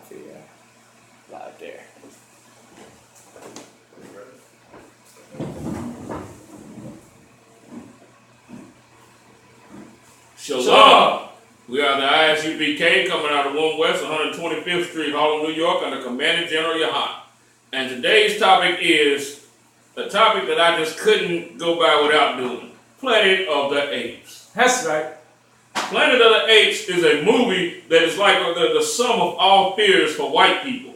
figure out live there. Shalom. We are the Isupk coming out of 1 West 125th Street, Harlem, New York, under Commanding General Yahat. And today's topic is a topic that I just couldn't go by without doing. Planet of the Apes. That's right. Planet of the Apes is a movie that is like the sum of all fears for white people.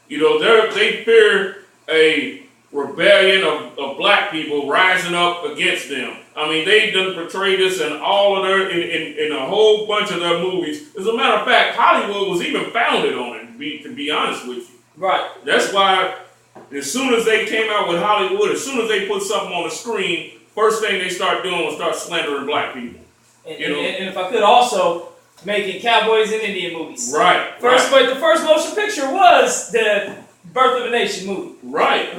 You know, they fear a rebellion of black people rising up against them. I mean, they done portrayed this in all of their, in a whole bunch of their movies. As a matter of fact, Hollywood was even founded on it, to be honest with you. Right. That's why as soon as they came out with Hollywood, as soon as they put something on the screen, first thing they start doing was start slandering black people. And if I could also, making cowboys and Indian movies. Right. But the first motion picture was the Birth of a Nation movie. Right.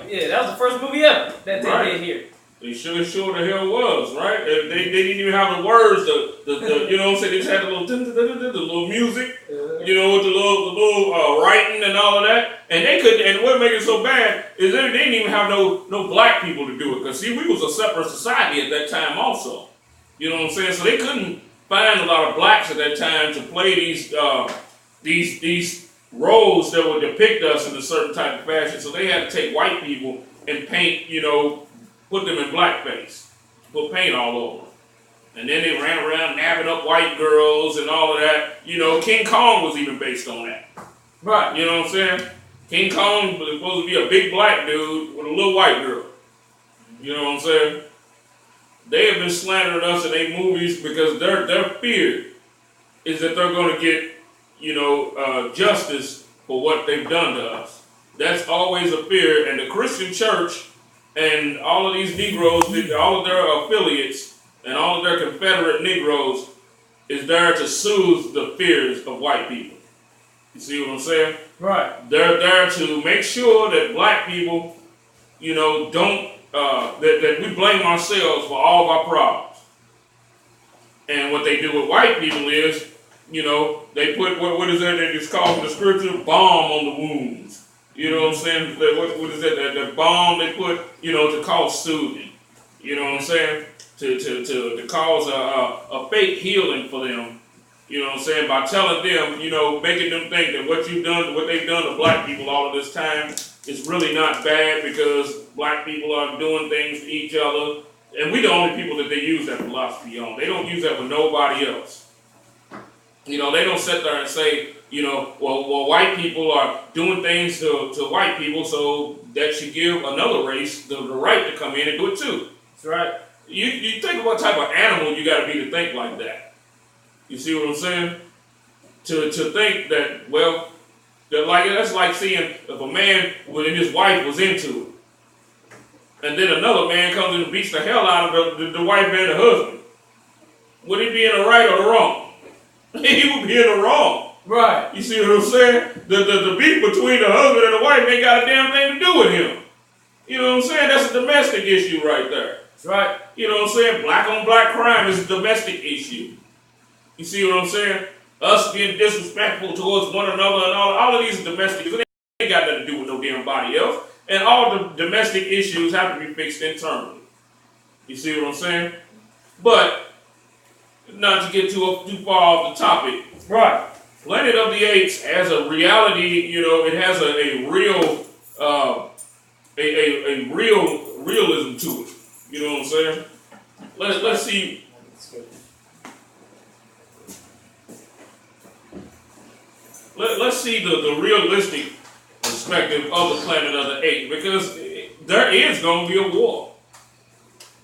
Yeah, that was the first movie ever that they did here. They sure the hell was, right? They didn't even have the words, the you know what I'm saying? They just had the little music, you know, with the little writing and all of that. And they couldn't, and what made it so bad is they didn't even have no black people to do it. Because see, we was a separate society at that time also. You know what I'm saying? So they couldn't find a lot of blacks at that time to play these roles that would depict us in a certain type of fashion. So they had to take white people and paint, you know, put them in blackface, put paint all over them. And then they ran around nabbing up white girls and all of that. You know, King Kong was even based on that. Right. You know what I'm saying? King Kong was supposed to be a big black dude with a little white girl. You know what I'm saying? They have been slandering us in their movies because their fear is that they're going to get, you know, justice for what they've done to us. That's always a fear. And the Christian church and all of these Negroes, all of their affiliates and all of their Confederate Negroes is there to soothe the fears of white people. You see what I'm saying? Right. They're there to make sure that black people, you know, don't, that we blame ourselves for all of our problems. And what they do with white people is, you know, they put, what is that they just call in the scripture? Balm on the wounds. You know what I'm saying? What is that? The balm they put, you know, to cause soothing. You know what I'm saying? To cause a fake healing for them. You know what I'm saying? By telling them, you know, making them think that what they've done to black people all of this time is really not bad because black people are doing things to each other. And we're the only people that they use that philosophy on. They don't use that with nobody else. You know, they don't sit there and say, you know, well, white people are doing things to white people, so that should give another race the right to come in and do it too. That's right. You think of what type of animal you got to be to think like that. You see what I'm saying? To think that, well, that's like seeing if a man and his wife was into it, and then another man comes in and beats the hell out of the wife and the husband. Would he be in the right or the wrong? He would be in the wrong. Right. You see what I'm saying? The beef between the husband and the wife ain't got a damn thing to do with him. You know what I'm saying? That's a domestic issue right there. That's right. You know what I'm saying? Black on black crime is a domestic issue. You see what I'm saying? Us being disrespectful towards one another and all of these are domestic. It ain't got nothing to do with no damn body else. And all the domestic issues have to be fixed internally. You see what I'm saying? But not to get too far off the topic. Right. Planet of the Apes has a reality, you know, it has a real realism to it. You know what I'm saying? Let's see. Let's see the realistic perspective of the Planet of the Apes, because there is going to be a war.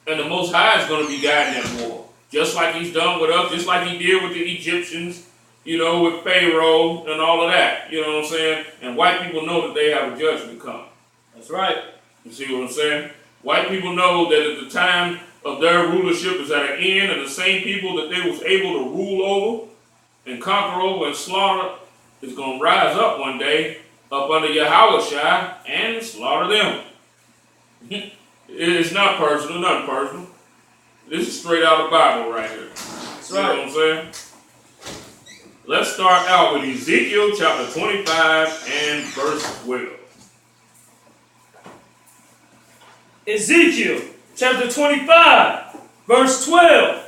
And the Most High is going to be guiding that war. Just like he's done with us, just like he did with the Egyptians, you know, with Pharaoh and all of that. You know what I'm saying? And white people know that they have a judgment coming. That's right. You see what I'm saying? White people know that at the time of their rulership is at an end, and the same people that they was able to rule over and conquer over and slaughter is going to rise up one day up under Yahweh and slaughter them. It's not personal, nothing personal. This is straight out of the Bible right here. That's right. You know what I'm saying? Let's start out with Ezekiel chapter 25 and verse 12. Ezekiel chapter 25, verse 12.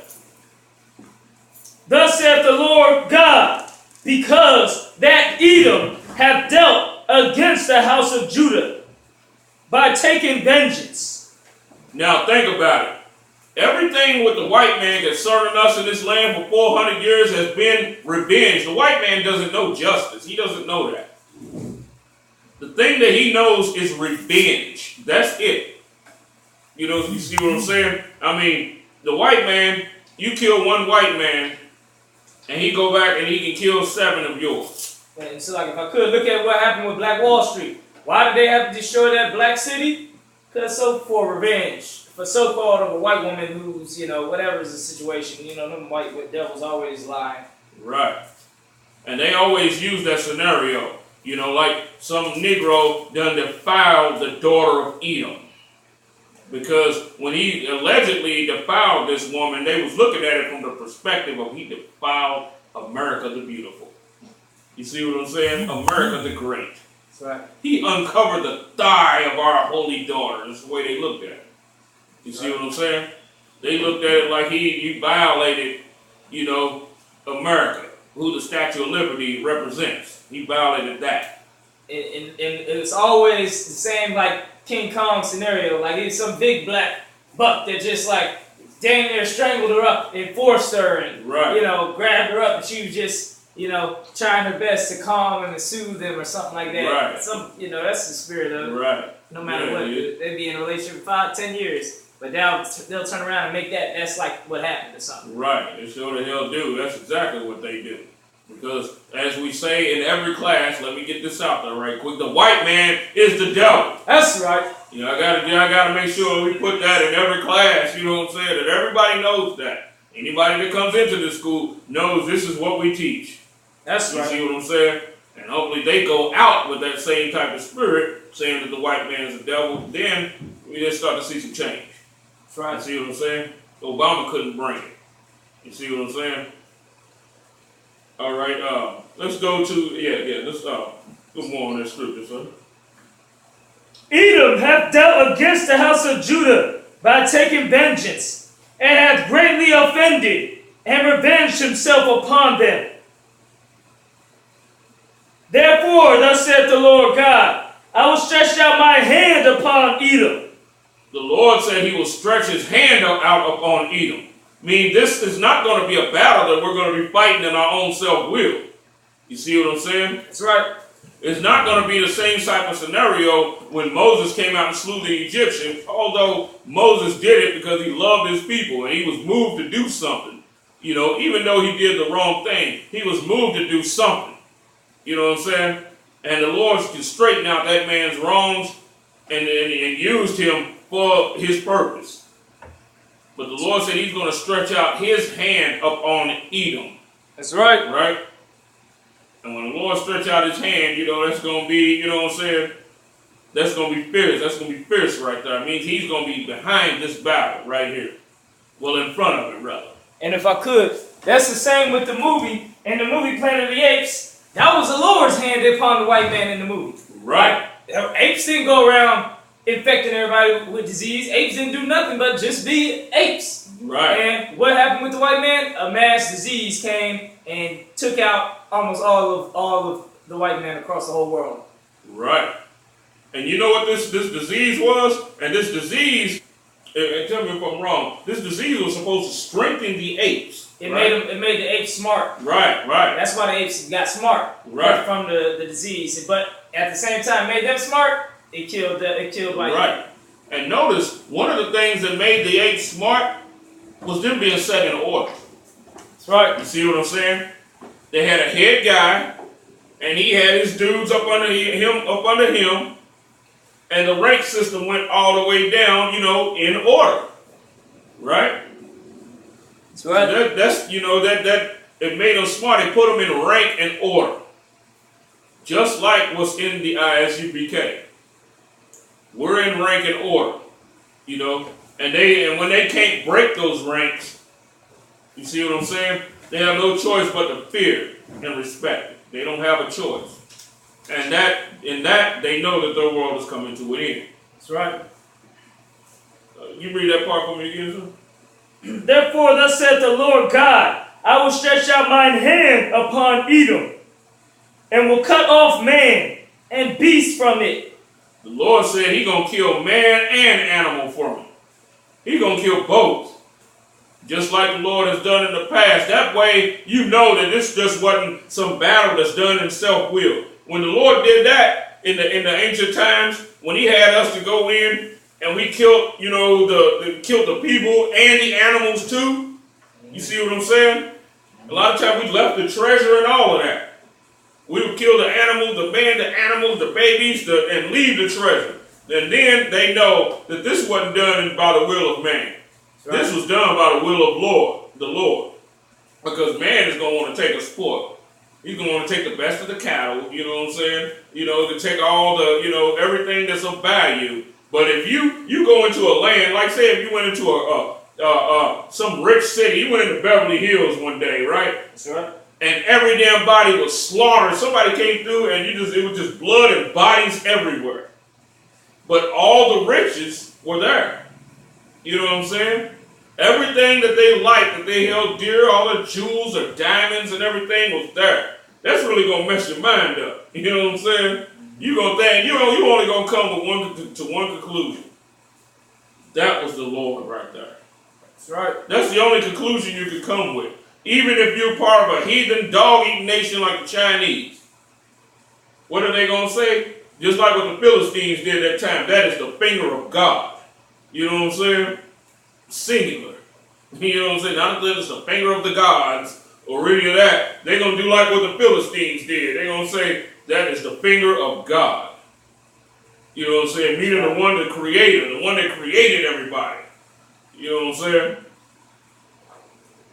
Thus saith the Lord God, because that Edom hath dealt against the house of Judah by taking vengeance. Now think about it. Everything with the white man concerning us in this land for 400 years has been revenge. The white man doesn't know justice. He doesn't know that. The thing that he knows is revenge. That's it. You know, you see what I'm saying? I mean, the white man, you kill one white man, and he go back and he can kill 7 of yours. And so, like, if I could look at what happened with Black Wall Street, why did they have to destroy that black city? Because so for revenge. For so-called of a white woman who's, you know, whatever is the situation. You know, them white devils always lie. Right. And they always use that scenario. You know, like some Negro done defiled the daughter of Edom. Because when he allegedly defiled this woman, they was looking at it from the perspective of he defiled America the beautiful. You see what I'm saying? America the great. That's right. He uncovered the thigh of our holy daughter. That's the way they looked at it. You see what I'm saying? They looked at it like he violated, you know, America, who the Statue of Liberty represents. He violated that. And it's always the same, like, King Kong scenario. Like, it's some big black buck that just, like, dang near strangled her up and forced her and, you know, grabbed her up, and she was just, you know, trying her best to calm him and soothe him or something like that. Right. Some, you know, that's the spirit of it. Right. No matter what. They'd be in a relationship for 5-10 years. But they'll turn around and make that's like what happened or something. Right. They sure the hell do. That's exactly what they do. Because, as we say in every class, let me get this out there right quick, the white man is the devil. That's right. You know, I gotta make sure we put that in every class, you know what I'm saying, that everybody knows that. Anybody that comes into this school knows this is what we teach. That's right. You see what I'm saying? And hopefully they go out with that same type of spirit, saying that the white man is the devil. Then we just start to see some change. That's right. You see what I'm saying? Obama couldn't bring it. You see what I'm saying? All right, let's go to, let's go more on that scripture, sir. Edom hath dealt against the house of Judah by taking vengeance, and hath greatly offended, and revenged himself upon them. Therefore, thus saith the Lord God, I will stretch out my hand upon Edom. The Lord said he will stretch his hand out upon Edom. Meaning this is not going to be a battle that we're going to be fighting in our own self-will. You see what I'm saying? That's right. It's not going to be the same type of scenario when Moses came out and slew the Egyptians, although Moses did it because he loved his people and he was moved to do something. You know, even though he did the wrong thing, he was moved to do something. You know what I'm saying? And the Lord can straighten out that man's wrongs and used him for his purpose. But the Lord said he's going to stretch out his hand upon Edom. That's right. Right? And when the Lord stretch out his hand, you know, that's going to be, you know what I'm saying? That's going to be fierce. That's going to be fierce right there. It means he's going to be behind this battle right here. Well, in front of it, rather. And if I could, that's the same with the movie. In the movie Planet of the Apes, that was the Lord's hand upon the white man in the movie. Right. Apes didn't go around infecting everybody with disease. Apes didn't do nothing but just be apes. Right. And what happened with the white man? A mass disease came and took out almost all of the white men across the whole world. Right. And you know what this disease was? And this disease, and tell me if I'm wrong, this disease was supposed to strengthen the apes. It made the apes smart. Right, right. That's why the apes got smart. Right. From the disease. But at the same time, made them smart. It killed white. Right. And notice, one of the things that made the apes smart was them being set in order. That's right. You see what I'm saying? They had a head guy, and he had his dudes up under him, and the rank system went all the way down, you know, in order. Right? That's right. So that's you know, that it made them smart. They put them in rank and order. Just like what's in the Isupk. We're in rank and order, you know, and when they can't break those ranks, you see what I'm saying? They have no choice but to fear. and respect it. They don't have a choice. And in that, they know that their world is coming to an end. That's right. You read that part for me again, sir? Therefore, thus saith the Lord God, I will stretch out mine hand upon Edom, and will cut off man and beast from it. The Lord said He's going to kill man and animal from it. He's going to kill both. Just like the Lord has done in the past. That way, you know that this just wasn't some battle that's done in self-will. When the Lord did that in the ancient times, when He had us to go in and we killed, killed the people and the animals too. You see what I'm saying? A lot of times we left the treasure and all of that. We would kill the animals, the man, the animals, the babies, and leave the treasure. And then they know that this wasn't done by the will of man. Right. This was done by the will of the Lord. Because man is going to want to take a sport. He's going to want to take the best of the cattle, you know what I'm saying? To take all the, everything that's of value. But if you go into a land, like say if you went into some rich city, you went into Beverly Hills one day, right? That's right. And every damn body was slaughtered. Somebody came through and it was just blood and bodies everywhere. But all the riches were there. You know what I'm saying? Everything that they liked, that they held dear, all the jewels or diamonds and everything was there. That's really going to mess your mind up. You know what I'm saying? You're going to think, you're only going to come to one conclusion. That was the Lord right there. That's right. That's the only conclusion you can come with. Even if you're part of a heathen, dog-eating nation like the Chinese. What are they going to say? Just like what the Philistines did at that time. That is the finger of God. You know what I'm saying? Singular. You know what I'm saying? Not that it's the finger of the gods or any of that. They're going to do like what the Philistines did. They're going to say that is the finger of God. You know what I'm saying? Meaning the one that created everybody. You know what I'm saying?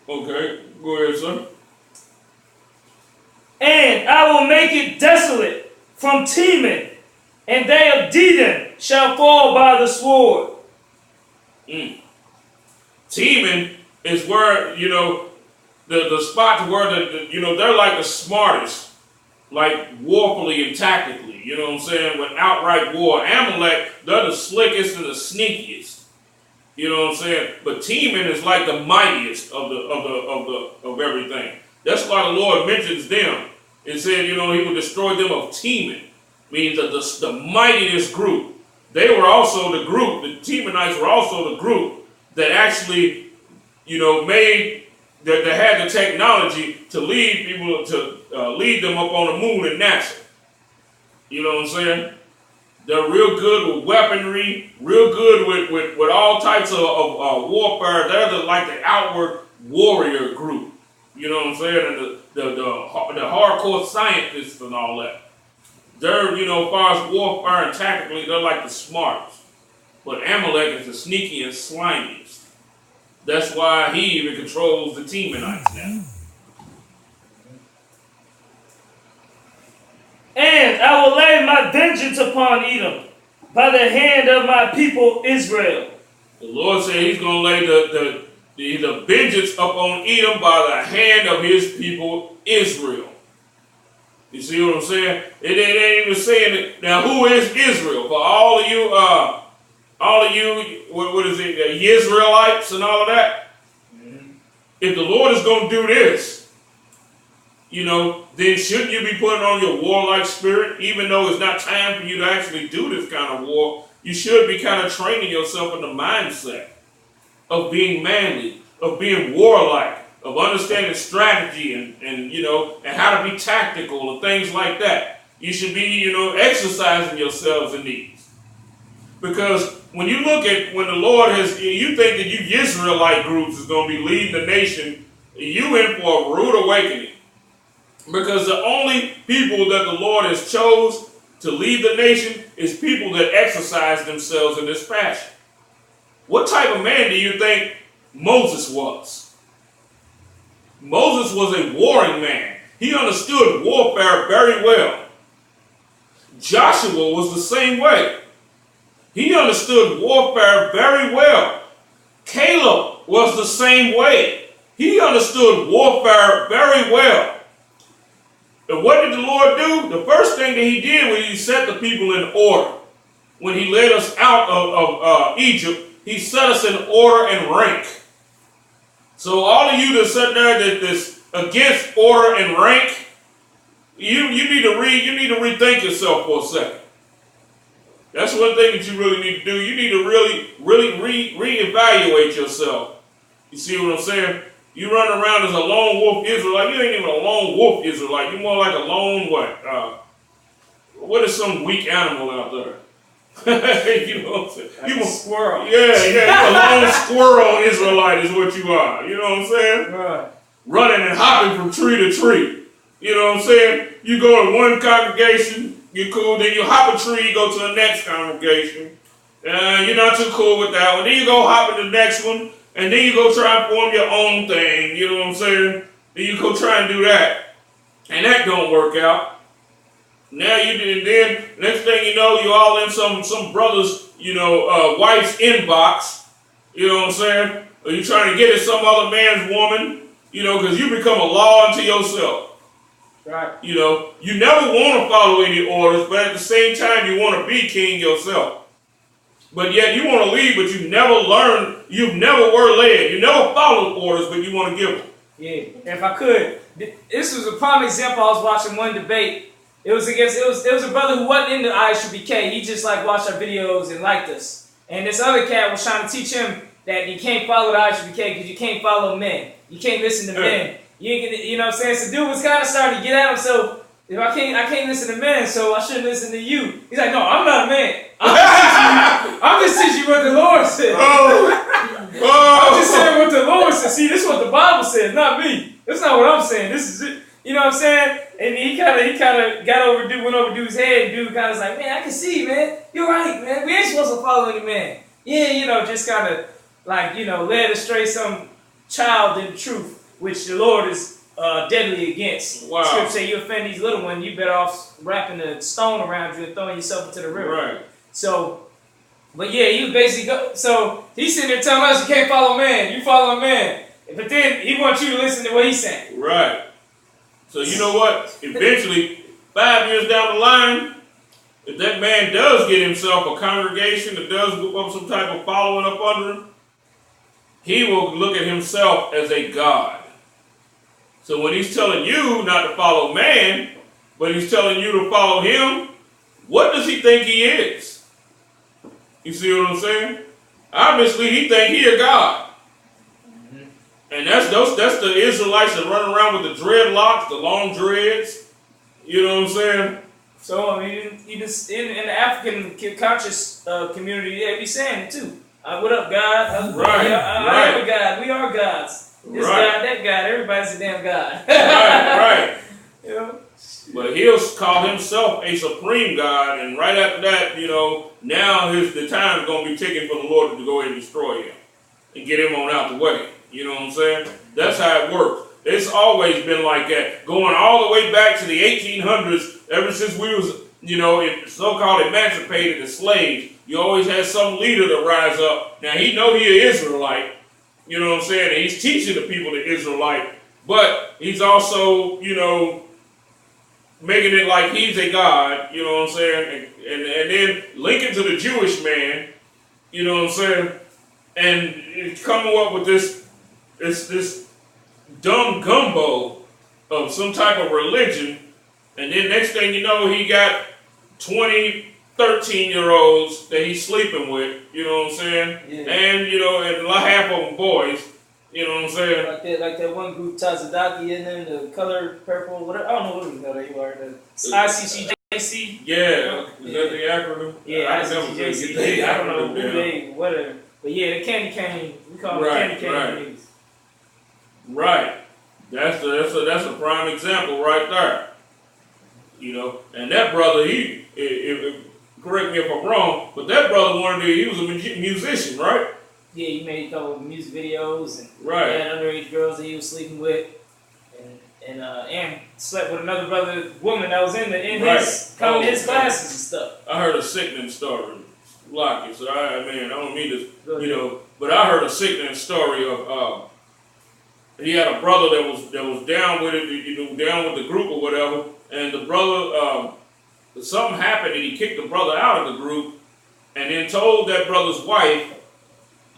Okay, go ahead, son. And I will make it desolate from Teman, and they of Dedan shall fall by the sword. Teman is where, the spot where they're like the smartest, like warfully and tactically, you know what I'm saying, with outright war. Amalek, they're the slickest and the sneakiest. You know what I'm saying? But Teman is like the mightiest of everything. That's why the Lord mentions them and said, He will destroy them of Teman, means the mightiest group. They were also the group. The Temanites were also the group that actually, made that had the technology to lead people lead them up on the moon and NASA. You know what I'm saying? They're real good with weaponry, real good with all types of warfare. They're like the outward warrior group. You know what I'm saying? And the hardcore scientists and all that. They're, as far as warfare and tactically, they're like the smartest. But Amalek is the sneaky and slimiest. That's why he even controls the Temanites now. And I will lay my vengeance upon Edom by the hand of my people Israel. The Lord said He's going to lay the vengeance upon Edom by the hand of His people Israel. You see what I'm saying? It ain't even saying it. Now, who is Israel? For all of you, what is it, the Israelites and all of that? Mm-hmm. If the Lord is going to do this, then shouldn't you be putting on your warlike spirit, even though it's not time for you to actually do this kind of war? You should be kind of training yourself in the mindset of being manly, of being warlike, of understanding strategy and how to be tactical and things like that. You should be, exercising yourselves in these. Because when you look at when the Lord you think that you Israelite groups is going to be leading the nation, you in for a rude awakening. Because the only people that the Lord has chose to lead the nation is people that exercise themselves in this fashion. What type of man do you think Moses was? Moses was a warring man. He understood warfare very well. Joshua was the same way. He understood warfare very well. Caleb was the same way. He understood warfare very well. And what did the Lord do? The first thing that he did was he set the people in order. When he led us out of Egypt, he set us in order and rank. So all of you that sit there that's against order and rank, you need to rethink yourself for a second. That's one thing that you really need to do. You need to really reevaluate yourself. You see what I'm saying? You run around as a lone wolf Israelite. You ain't even a lone wolf Israelite. You're more like a lone what is some weak animal out there? You know what I'm saying? Like a squirrel. Yeah, you're a lone squirrel Israelite is what you are. You know what I'm saying? Right. Running and hopping from tree to tree. You know what I'm saying? You go to one congregation, you're cool. Then you hop a tree, you go to the next congregation. You're not too cool with that one. Then you go hop in the next one, and then you go try and form your own thing. You know what I'm saying? Then you go try and do that. And that don't work out. Now then next thing you know, you're all in some brother's, wife's inbox. You know what I'm saying? Or you're trying to get at some other man's woman, because you become a law unto yourself. Right. You never want to follow any orders, but at the same time, you want to be king yourself. But yet you want to lead, but you never learned, you never were led. You never followed orders, but you want to give them. Yeah. If I could, this was a prime example. I was watching one debate. It was a brother who wasn't into Isupk. He just watched our videos and liked us. And this other cat was trying to teach him that you can't follow the Isupk because you can't follow men. You can't listen to men. You know what I'm saying? So dude was kind of starting to get at him. So if I can't listen to men, so I shouldn't listen to you. He's like, no, I'm not a man. I'm just teaching you what the Lord said. I'm just saying what the Lord said. See, this is what the Bible says, not me. That's not what I'm saying. This is it. You know what I'm saying? And he kind of went over dude's head. Dude kind of was like, man, I can see, man. You're right, man. We ain't supposed to follow any man. Yeah, just kind of led astray some child in truth, which the Lord is deadly against. Wow. Scripture say you offend these little ones, you better off wrapping a stone around you and throwing yourself into the river. Right. So, but yeah, he was basically so he's sitting there telling us you can't follow man, you follow a man. But then he wants you to listen to what he's saying. Right. So you know what? Eventually, 5 years down the line, if that man does get himself a congregation that does whip up some type of following up under him, he will look at himself as a god. So when he's telling you not to follow man, but he's telling you to follow him, what does he think he is? You see what I'm saying? Obviously, he think he a god. And that's the Israelites that run around with the dreadlocks, the long dreads. You know what I'm saying? So I mean, even in the African conscious community, they be saying it too. What up, God? Right. I am a God. We are gods. This God, that God. Everybody's a damn God. Right. You know? But he'll call himself a supreme God, and right after that, now the time is going to be ticking for the Lord to go ahead and destroy him and get him on out the way. You know what I'm saying? That's how it works. It's always been like that, going all the way back to the 1800s. Ever since we was, so-called emancipated as slaves, you always had some leader to rise up. Now he know he an Israelite. You know what I'm saying? And he's teaching the people the Israelite, but he's also, making it like he's a god, you know what I'm saying? And then linking to the Jewish man, you know what I'm saying? And coming up with this dumb gumbo of some type of religion, and then next thing you know, he got 20, 13-year-olds that he's sleeping with, you know what I'm saying? Yeah. And, and half of them boys, you know what I'm saying? Like that one group, Tazadaki, and then the color purple, whatever. I don't know what they are. The ICCJC. Yeah. Is that the acronym? Yeah, ICCJC. I don't know who they, whatever. But yeah, the candy cane. We call them candy cane niggas. Right. That's a prime example right there. And that brother, correct me if I'm wrong, but that brother he was a musician, right? Yeah, he made a couple of music videos and right. Had underage girls that he was sleeping with, and slept with another woman that was in his classes and stuff. I heard a sickening story, Locky. So I don't mean to, but I heard a sickening story of he had a brother that was down with it, down with the group or whatever, and the brother, something happened and he kicked the brother out of the group and then told that brother's wife,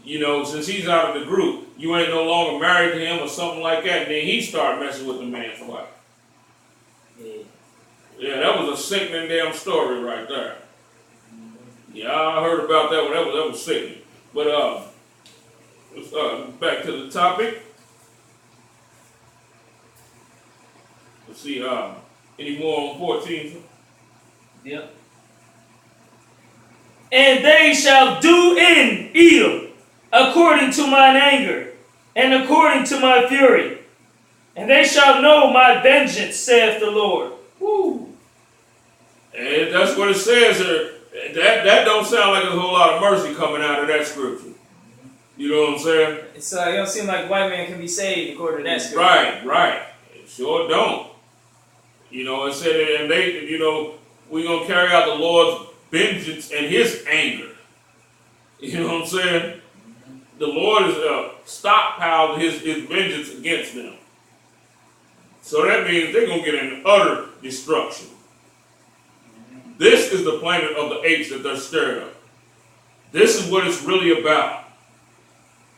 you know, since he's out of the group, you ain't no longer married to him or something like that. And then he started messing with the man's wife. Yeah, that was a sickening damn story right there. Yeah, I heard about that one. That was sickening. But let's back to the topic. Let's see, any more on 14? Yep. And they shall do in Edom according to mine anger and according to my fury. And they shall know my vengeance, saith the Lord. Woo. And that's what it says here. That don't sound like there's a whole lot of mercy coming out of that scripture. You know what I'm saying? It's it don't seem like white man can be saved according to that scripture. Right. It sure don't. You know, it said, and they, you know, we're going to carry out the Lord's vengeance and his anger. You know what I'm saying? The Lord has stockpiled his vengeance against them. So that means they're going to get an utter destruction. This is the planet of the apes that they're stirred up. This is what it's really about.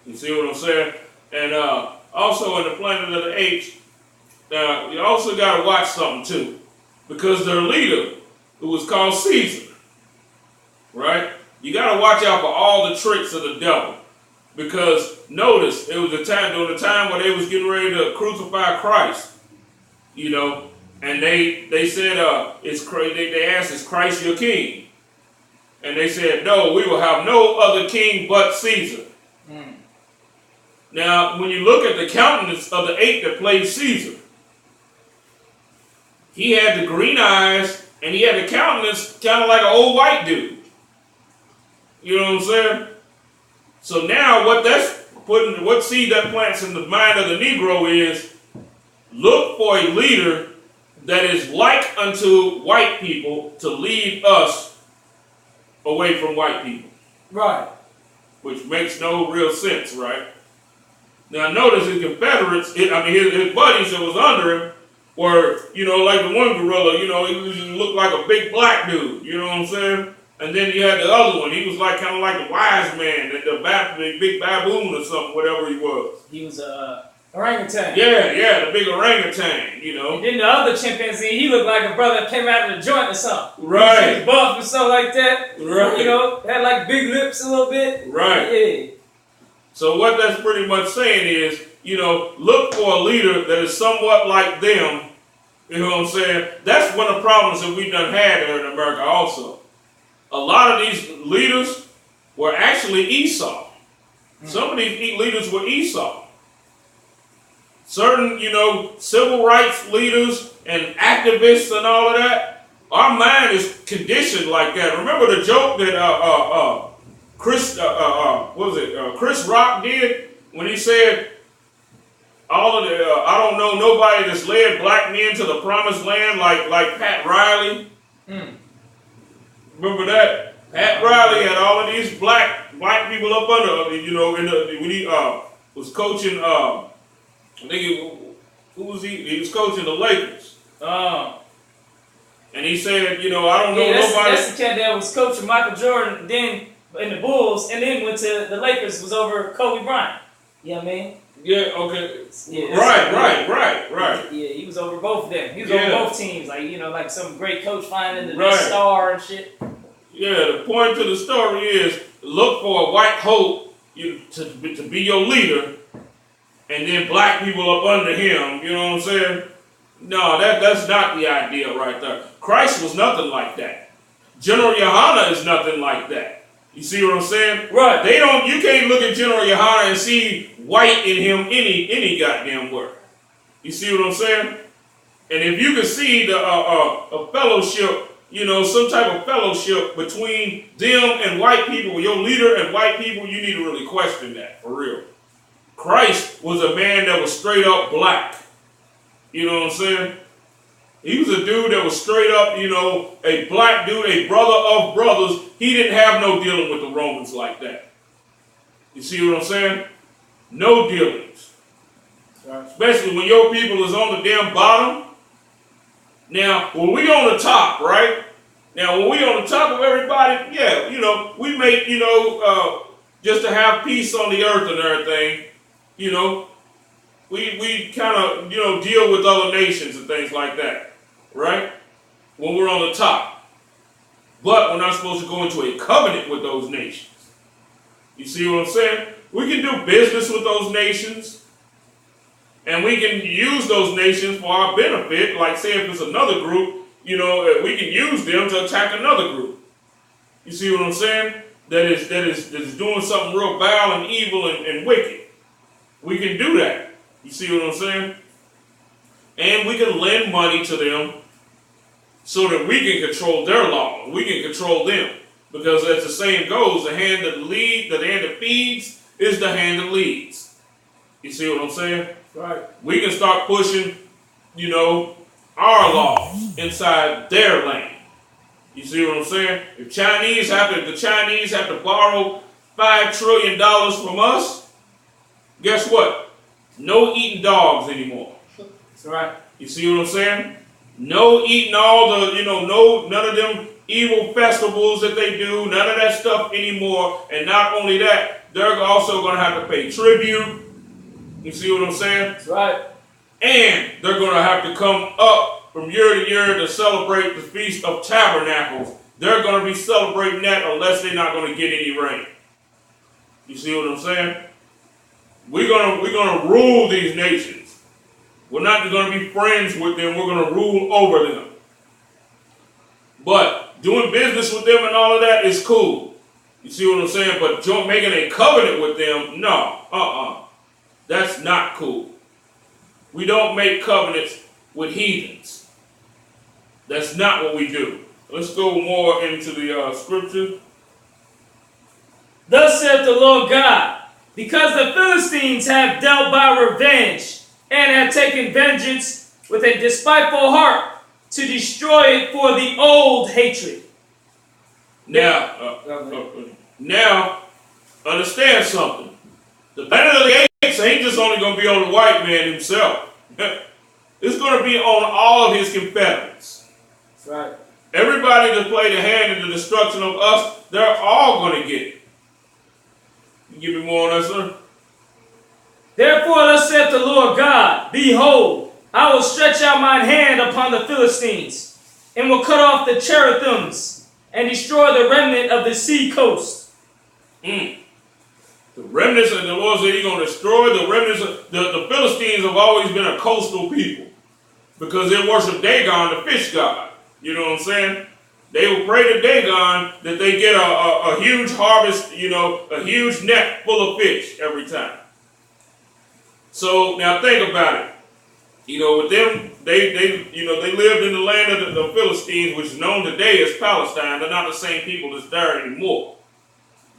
You see what I'm saying? And also in the planet of the apes, you also got to watch something too. Because their leader, who was called Caesar, right? You got to watch out for all the tricks of the devil. Because notice, it was a time during the time where they was getting ready to crucify Christ. You know, and they said, they asked, is Christ your king? And they said, no, we will have no other king but Caesar. Now, when you look at the countenance of the ape that played Caesar, he had the green eyes, and he had the countenance kind of like an old white dude. You know what I'm saying? So now what seed that plants in the mind of the Negro is, look for a leader that is like unto white people to lead us away from white people. Right. Which makes no real sense, right? Now notice his Confederates, his buddies that was under him were, you know, like the one gorilla, you know, he looked like a big black dude, you know what I'm saying? And then you had the other one, he was like kind of like the wise man, the big baboon or something, whatever he was. He was orangutan. Yeah, the big orangutan, you know. And then the other chimpanzee, he looked like a brother that came out of the joint or something. Right. He was buff and stuff like that. Right. You know, had like big lips a little bit. Right. Yeah. So what that's pretty much saying is, you know, look for a leader that is somewhat like them. You know what I'm saying? That's one of the problems that we've done had here in America also. A lot of these leaders were actually Esau. Some of these leaders were Esau. Certain, you know, civil rights leaders and activists and all of that, our mind is conditioned like that. Remember the joke that Chris Rock did when he said, I don't know nobody that's led black men to the promised land like Pat Riley. Remember that? Pat Riley had all of these black people up under, you know, when he was coaching. I think who was he? He was coaching the Lakers. And he said, you know, I don't know nobody. That's the cat that was coaching Michael Jordan then in the Bulls, and then went to the Lakers. Was over Kobe Bryant. You know what I mean? Yeah. Okay. Yeah, Right. Yeah, he was over both of them. He was over both teams. Like, you know, like some great coach finding the next star and shit. Yeah. The point to the story is look for a white hope to be your leader. And then black people up under him, you know what I'm saying? No, that's not the idea right there. Christ was nothing like that. General Yohana is nothing like that. You see what I'm saying? Right. You can't look at General Yohana and see white in him any goddamn word. You see what I'm saying? And if you can see a fellowship, you know, some type of fellowship between them and white people, your leader and white people, you need to really question that, for real. Christ was a man that was straight up black. You know what I'm saying? He was a dude that was straight up, you know, a black dude, a brother of brothers. He didn't have no dealing with the Romans like that. You see what I'm saying? No dealings. Especially when your people is on the damn bottom. Now, when we on the top, right? Now, when we on the top of everybody, yeah, you know, we make, you know, just to have peace on the earth and everything, you know, we kind of, you know, deal with other nations and things like that, right? When we're on the top. But we're not supposed to go into a covenant with those nations. You see what I'm saying? We can do business with those nations, and we can use those nations for our benefit. Like, say, if it's another group, you know, we can use them to attack another group. You see what I'm saying? That is doing something real vile and evil and wicked. We can do that. You see what I'm saying? And we can lend money to them so that we can control their law. We can control them. Because as the saying goes, the hand that feeds is the hand that leads. You see what I'm saying? Right. We can start pushing, you know, our laws inside their land. You see what I'm saying? If the Chinese have to borrow $5 trillion from us, guess what? No eating dogs anymore. That's right. You see what I'm saying? No eating all the, you know, none of them evil festivals that they do, none of that stuff anymore. And not only that, they're also going to have to pay tribute. You see what I'm saying? That's right. And they're going to have to come up from year to year to celebrate the Feast of Tabernacles. They're going to be celebrating that unless they're not going to get any rain. You see what I'm saying? We're going to rule these nations. We're not going to be friends with them. We're going to rule over them. But doing business with them and all of that is cool. You see what I'm saying? But making a covenant with them, no. That's not cool. We don't make covenants with heathens. That's not what we do. Let's go more into the scripture. Thus saith the Lord God, because the Philistines have dealt by revenge, and have taken vengeance with a despiteful heart, to destroy it for the old hatred. Now, understand something. The banner of the Apes ain't just only going to be on the white man himself. It's going to be on all of his Confederates. That's right. Everybody that played a hand in the destruction of us, they're all going to get it. You give me more on that, sir? Therefore, thus saith the Lord God, behold, I will stretch out mine hand upon the Philistines, and will cut off the cherethims, and destroy the remnant of the sea coast. The remnants, and the Lord said he's going to destroy the remnants. The Philistines have always been a coastal people because they worship Dagon, the fish god. You know what I'm saying? They will pray to Dagon that they get a huge harvest, you know, a huge net full of fish every time. So now think about it. You know, with them, they lived in the land of the Philistines, which is known today as Palestine. They're not the same people that's there anymore.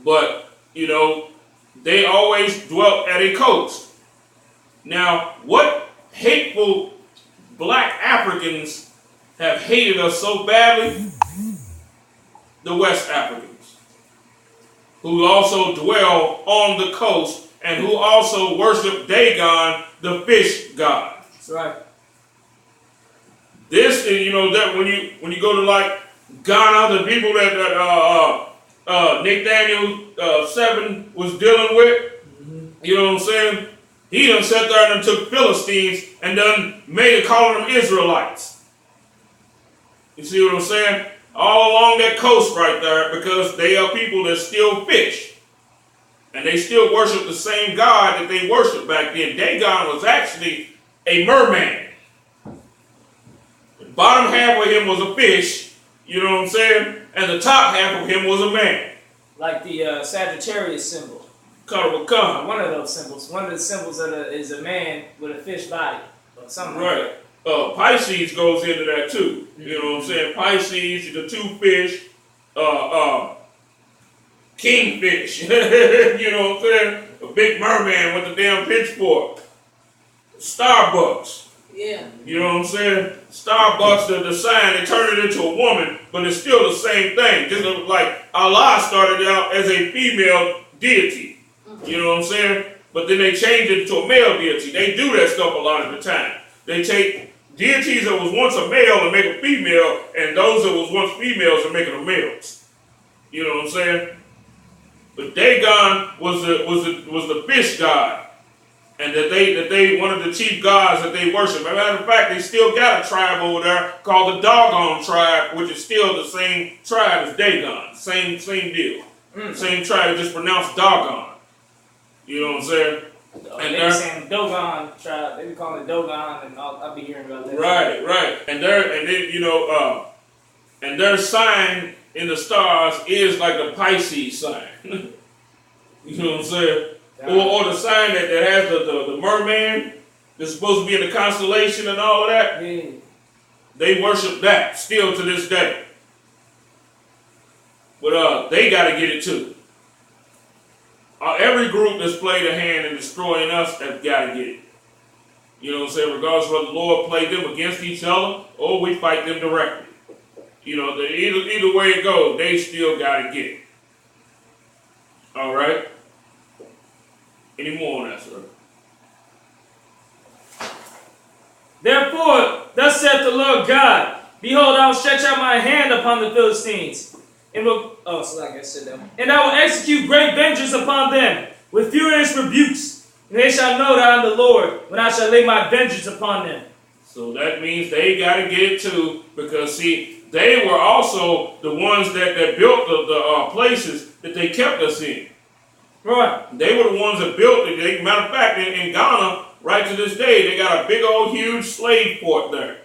But, you know, they always dwelt at a coast. Now, what hateful black Africans have hated us so badly? The West Africans, who also dwell on the coast and who also worship Dagon, the fish god. That's right. This is, you know, that when you go to like Ghana, the people that Nathaniel 7 was dealing with, you know what I'm saying? He done sat there and took Philistines and done made it calling them Israelites. You see what I'm saying? All along that coast right there, because they are people that still fish. And they still worship the same God that they worshiped back then. Dagon was actually a merman. The bottom half of him was a fish, you know what I'm saying? And the top half of him was a man. Like the Sagittarius symbol. Karabakan. One of those symbols. One of the symbols is a man with a fish body. Or something right. Like that. Pisces goes into that too. You know what I'm saying? Pisces, the two fish, kingfish. You know what I'm saying? A big merman with a damn pitchfork. Starbucks. Yeah. You know what I'm saying? Starbucks, the sign, they turned it into a woman, but it's still the same thing. Just like Allah started out as a female deity. You know what I'm saying? But then they changed it to a male deity. They do that stuff a lot of the time. They take deities that was once a male and make a female, and those that was once females and making them males. You know what I'm saying? But Dagon was the fish god, and that they one of the chief gods that they worship. As a matter of fact, they still got a tribe over there called the Doggone tribe, which is still the same tribe as Dagon. Same deal. Same tribe, just pronounced Doggone. You know what I'm saying? And they be saying Dogon tribe. They be calling it Dogon, and I'll be hearing about that. Right. And their sign in the stars is like the Pisces sign. You know what I'm saying? Or the sign that has the merman that's supposed to be in the constellation and all of that. Yeah. They worship that still to this day. But they got to get it too. Every group that's played a hand in destroying us has got to get it. You know what I'm saying? Regardless of whether the Lord played them against each other or we fight them directly. You know, either way it goes, they still got to get it. All right? Any more on that, sir? Therefore, thus saith the Lord God, behold, I will stretch out my hand upon the Philistines, and will, and I will execute great vengeance upon them, with furious rebukes, and they shall know that I am the Lord, when I shall lay my vengeance upon them. So that means they got to get it too, because see, they were also the ones that built the places that they kept us in. Right. They were the ones that built it. Matter of fact, in Ghana, right to this day, they got a big old huge slave port there.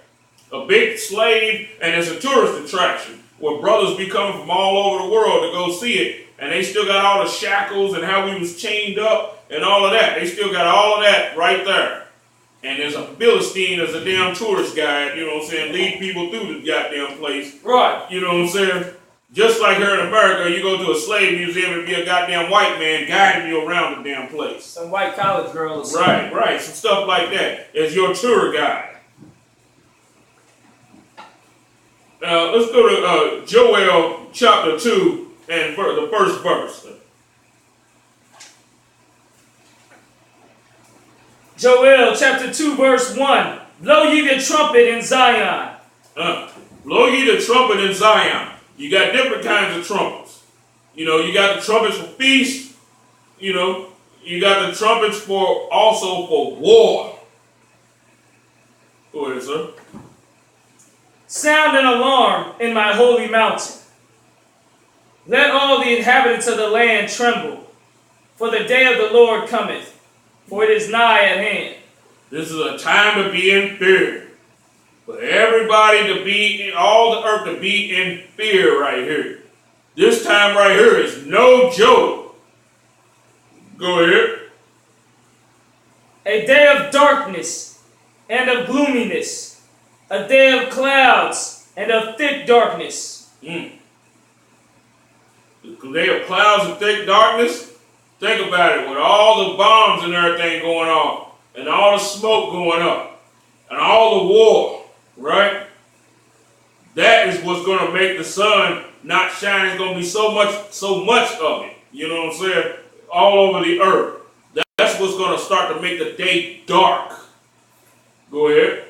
A big slave, and it's a tourist attraction where brothers be coming from all over the world to go see it. And they still got all the shackles and how we was chained up and all of that. They still got all of that right there. And there's a Philistine as a damn tourist guide, you know what I'm saying, lead people through the goddamn place. Right. You know what I'm saying? Just like here in America, you go to a slave museum and be a goddamn white man guiding you around the damn place. Some white college girl or something. Right. Some stuff like that as your tour guide. Let's go to Joel chapter 2 and the first verse. Joel chapter 2 verse 1. Blow ye the trumpet in Zion. Blow ye the trumpet in Zion. You got different kinds of trumpets. You know, you got the trumpets for feast. You know, you got the trumpets also for war. Go ahead, sir. Sound an alarm in my holy mountain. Let all the inhabitants of the land tremble, for the day of the Lord cometh, for it is nigh at hand. This is a time to be in fear. For everybody to be, all the earth to be in fear right here. This time right here is no joke. Go ahead. A day of darkness and of gloominess. A day of clouds and of thick darkness. The day of clouds and thick darkness. Think about it, with all the bombs and everything going off, and all the smoke going up, and all the war, right? That is what's going to make the sun not shine. It's going to be so much of it. You know what I'm saying? All over the earth. That's what's going to start to make the day dark. Go ahead.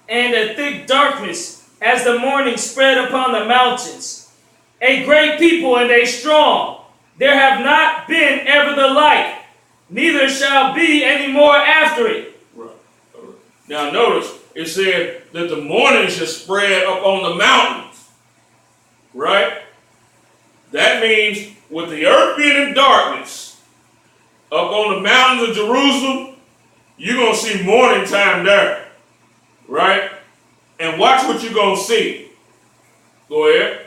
And a thick darkness as the morning spread upon the mountains. A great people and a strong. There have not been ever the like, neither shall be any more after it. Right. Now notice, it said that the morning should spread up on the mountains. Right? That means with the earth being in darkness, up on the mountains of Jerusalem, you're going to see morning time there. Right? And watch what you're going to see. Go ahead.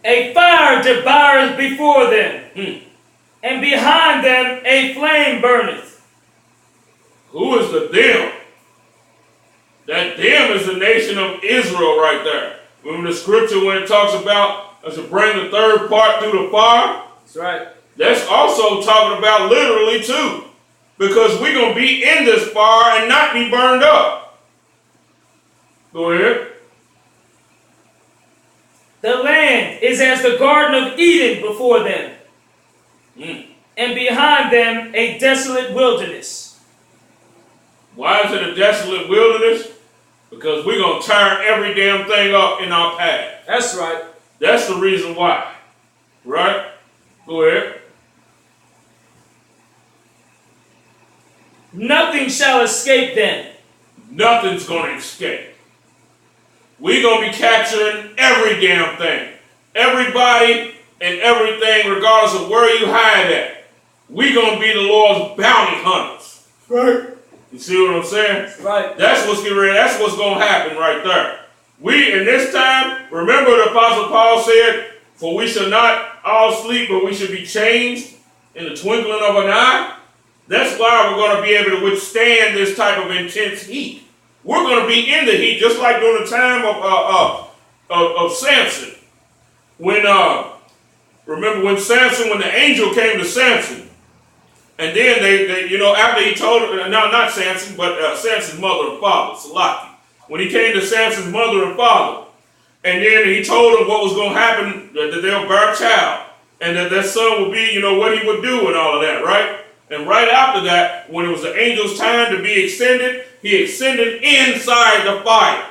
A fire devoureth before them, and behind them a flame burneth. Who is the them? That them is the nation of Israel right there. Remember the scripture when it talks about us to bring the third part through the fire? That's right. That's also talking about literally too. Because we're going to be in this fire and not be burned up. Go ahead. The land is as the Garden of Eden before them. and behind them a desolate wilderness. Why is it a desolate wilderness? Because we're going to tear every damn thing up in our path. That's right. That's the reason why. Right? Go ahead. Nothing shall escape them. Nothing's going to escape. We're going to be capturing every damn thing. Everybody and everything, regardless of where you hide at. We're going to be the Lord's bounty hunters. Right. You see what I'm saying? Right. That's what's getting ready. That's what's going to happen right there. We, in this time, remember the Apostle Paul said, for we shall not all sleep, but we should be changed in the twinkling of an eye. That's why we're going to be able to withstand this type of intense heat. We're going to be in the heat, just like during the time of Samson. Remember when the angel came to Samson, and then they after he told him, not Samson, but Samson's mother and father, Salaki. When he came to Samson's mother and father, and then he told him what was going to happen, that they'll bear a child, and that their son would be, what he would do and all of that, right? And right after that, when it was the angel's time to be extended, he extended inside the fire.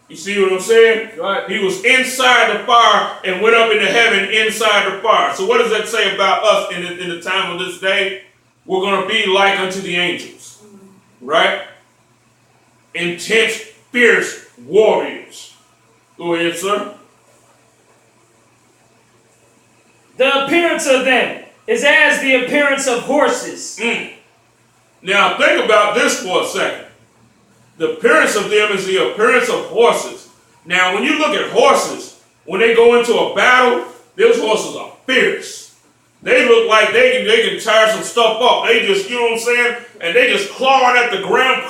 You see what I'm saying? Right. He was inside the fire and went up into heaven inside the fire. So what does that say about us in the time of this day? We're going to be like unto the angels. Right? Intense, fierce warriors. Go ahead, sir. The appearance of them is as the appearance of horses. Now think about this for a second. The appearance of them is the appearance of horses. Now when you look at horses, when they go into a battle, those horses are fierce. They look like they can tear some stuff up. They just, you know what I'm saying? And they just clawing at the ground.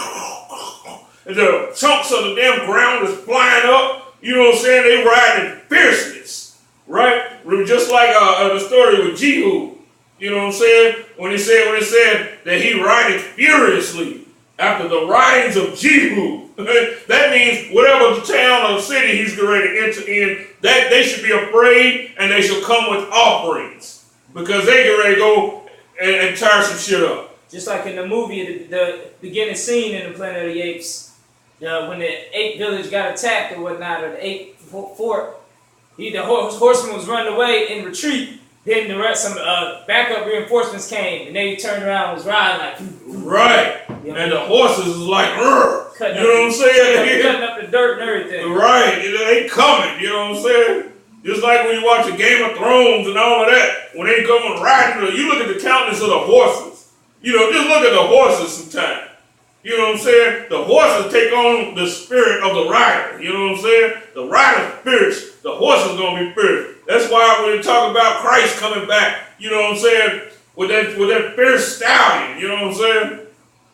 And the chunks of the damn ground is flying up. You know what I'm saying? They riding in fierceness. Right? Just like the story with Jehu. You know what I'm saying? When it said that he rided furiously after the ridings of Jehu. That means whatever the town or city he's getting ready to enter in, that they should be afraid and they should come with offerings. Because they get ready to go and tear some shit up. Just like in the movie, the beginning scene in the Planet of the Apes, when the ape village got attacked or whatnot, or the ape fort, the horseman was running away in retreat. Then some backup reinforcements came, and they turned around and was riding like... Right. And the horses is like, you know what I'm saying? Cutting up the dirt and everything. Right. They coming, you know what I'm saying? Just like when you watch a Game of Thrones and all of that. When they come riding, you look at the countenance of the horses. Just look at the horses sometimes. You know what I'm saying? The horses take on the spirit of the rider. You know what I'm saying? The rider's fierce. The horse is going to be fierce. That's why when you talk about Christ coming back, you know what I'm saying? With that fierce stallion, you know what I'm saying?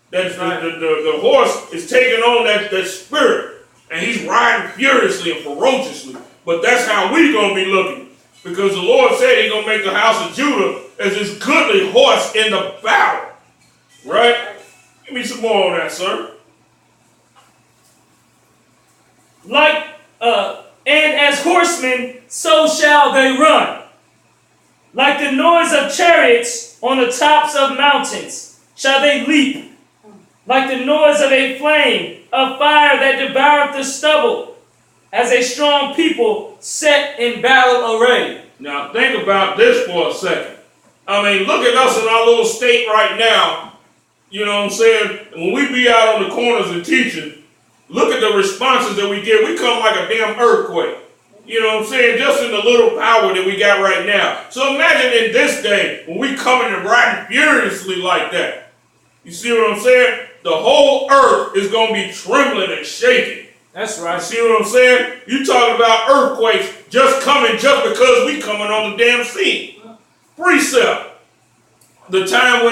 That's the horse is taking on that spirit. And he's riding furiously and ferociously. But that's how we're going to be looking. Because the Lord said he's going to make the house of Judah as this goodly horse in the battle. Right? Give me some more on that, sir. And as horsemen, so shall they run. Like the noise of chariots on the tops of mountains shall they leap. Like the noise of a flame, of fire that devoureth the stubble, as a strong people set in battle array. Now think about this for a second. I mean, look at us in our little state right now. You know what I'm saying? When we be out on the corners and teaching, look at the responses that we get. We come like a damn earthquake. You know what I'm saying? Just in the little power that we got right now. So imagine in this day when we coming and riding furiously like that. You see what I'm saying? The whole earth is going to be trembling and shaking. That's right. You see what I'm saying? You talking about earthquakes just coming just because we coming on the damn scene. Precept. The time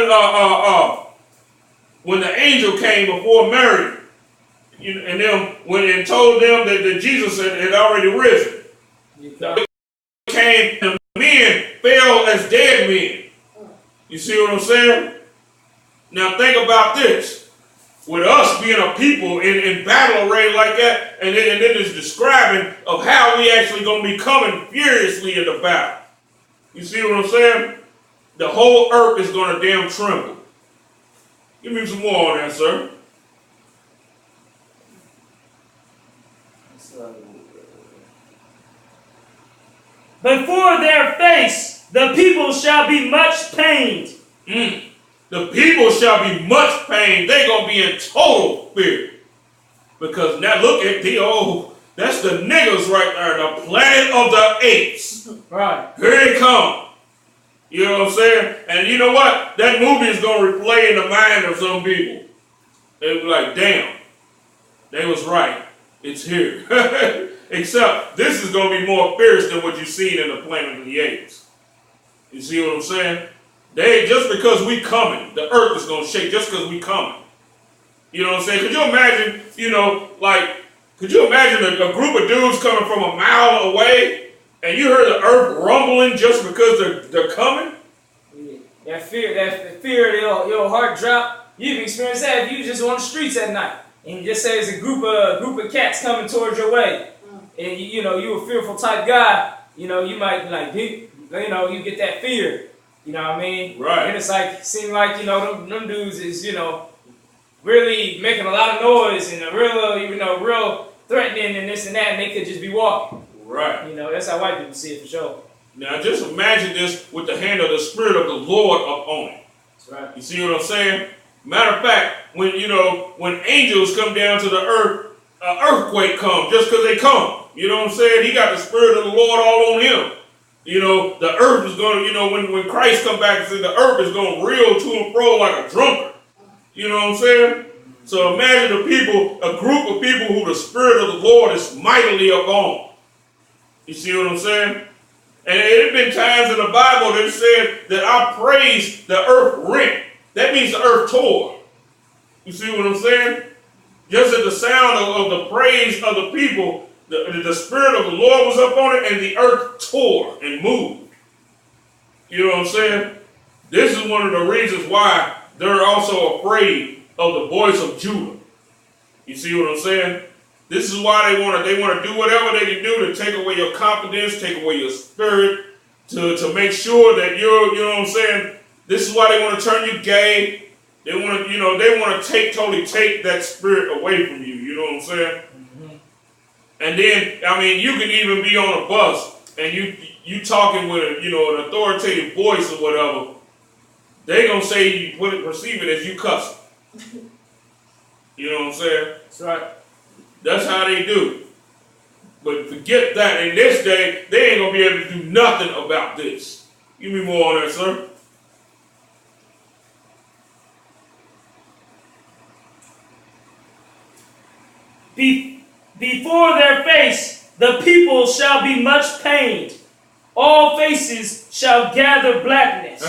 when the angel came before Mary, and them went and told them that Jesus had already risen. They came and men fell as dead men. You see what I'm saying? Now think about this. With us being a people in battle array like that, and then it's describing of how we actually going to be coming furiously in the battle. You see what I'm saying? the whole earth is going to damn tremble. Give me some more on that, sir. Before their face, the people shall be much pained. The people shall be much pained. They're going to be in total fear. Because now look at that's the niggas right there, the planet of the apes. Right. Here they come. You know what I'm saying? And you know what? That movie is going to replay in the mind of some people. They'll be like, damn, they was right. It's here. Except this is going to be more fierce than what you've seen in the Planet of the Apes. You see what I'm saying? Just because we coming, the earth is going to shake just because we coming. You know what I'm saying? Could you imagine, could you imagine a group of dudes coming from a mile away and you heard the earth rumbling just because they're coming? Yeah. That fear, your heart drop. You've experienced that if you just on the streets at night and you just say there's a group of cats coming towards your way. And you're a fearful type guy, you might you get that fear, you know what I mean? Right. And it's like, seem like, them dudes is, really making a lot of noise and real threatening and this and that, and they could just be walking. Right. That's how white people see it for sure. Now just imagine this with the hand of the Spirit of the Lord up on it. That's right. You see what I'm saying? Matter of fact, when angels come down to the earth, an earthquake comes just because they come. You know what I'm saying? He got the Spirit of the Lord all on him. The earth is going to, when Christ come back and says the earth is going to reel to and fro like a drunkard. You know what I'm saying? So imagine a group of people who the Spirit of the Lord is mightily upon. You see what I'm saying? And there have been times in the Bible that said that I praise the earth rent. That means the earth tore. You see what I'm saying? Just at the sound of the praise of the people, the Spirit of the Lord was up on it and the earth tore and moved. You know what I'm saying? This is one of the reasons why they're also afraid of the voice of Judah. You see what I'm saying? This is why they want to do whatever they can do to take away your confidence, take away your spirit, to make sure that you know what I'm saying? This is why they want to turn you gay. They want to totally take that spirit away from you. You know what I'm saying? Mm-hmm. And then, you can even be on a bus and you talking with an authoritative voice or whatever. They gonna say you perceive it as you cussing. You know what I'm saying? That's right. That's how they do. But forget that. In this day, they ain't gonna be able to do nothing about this. Give me more on that, sir. Before their face, the people shall be much pained. All faces shall gather blackness.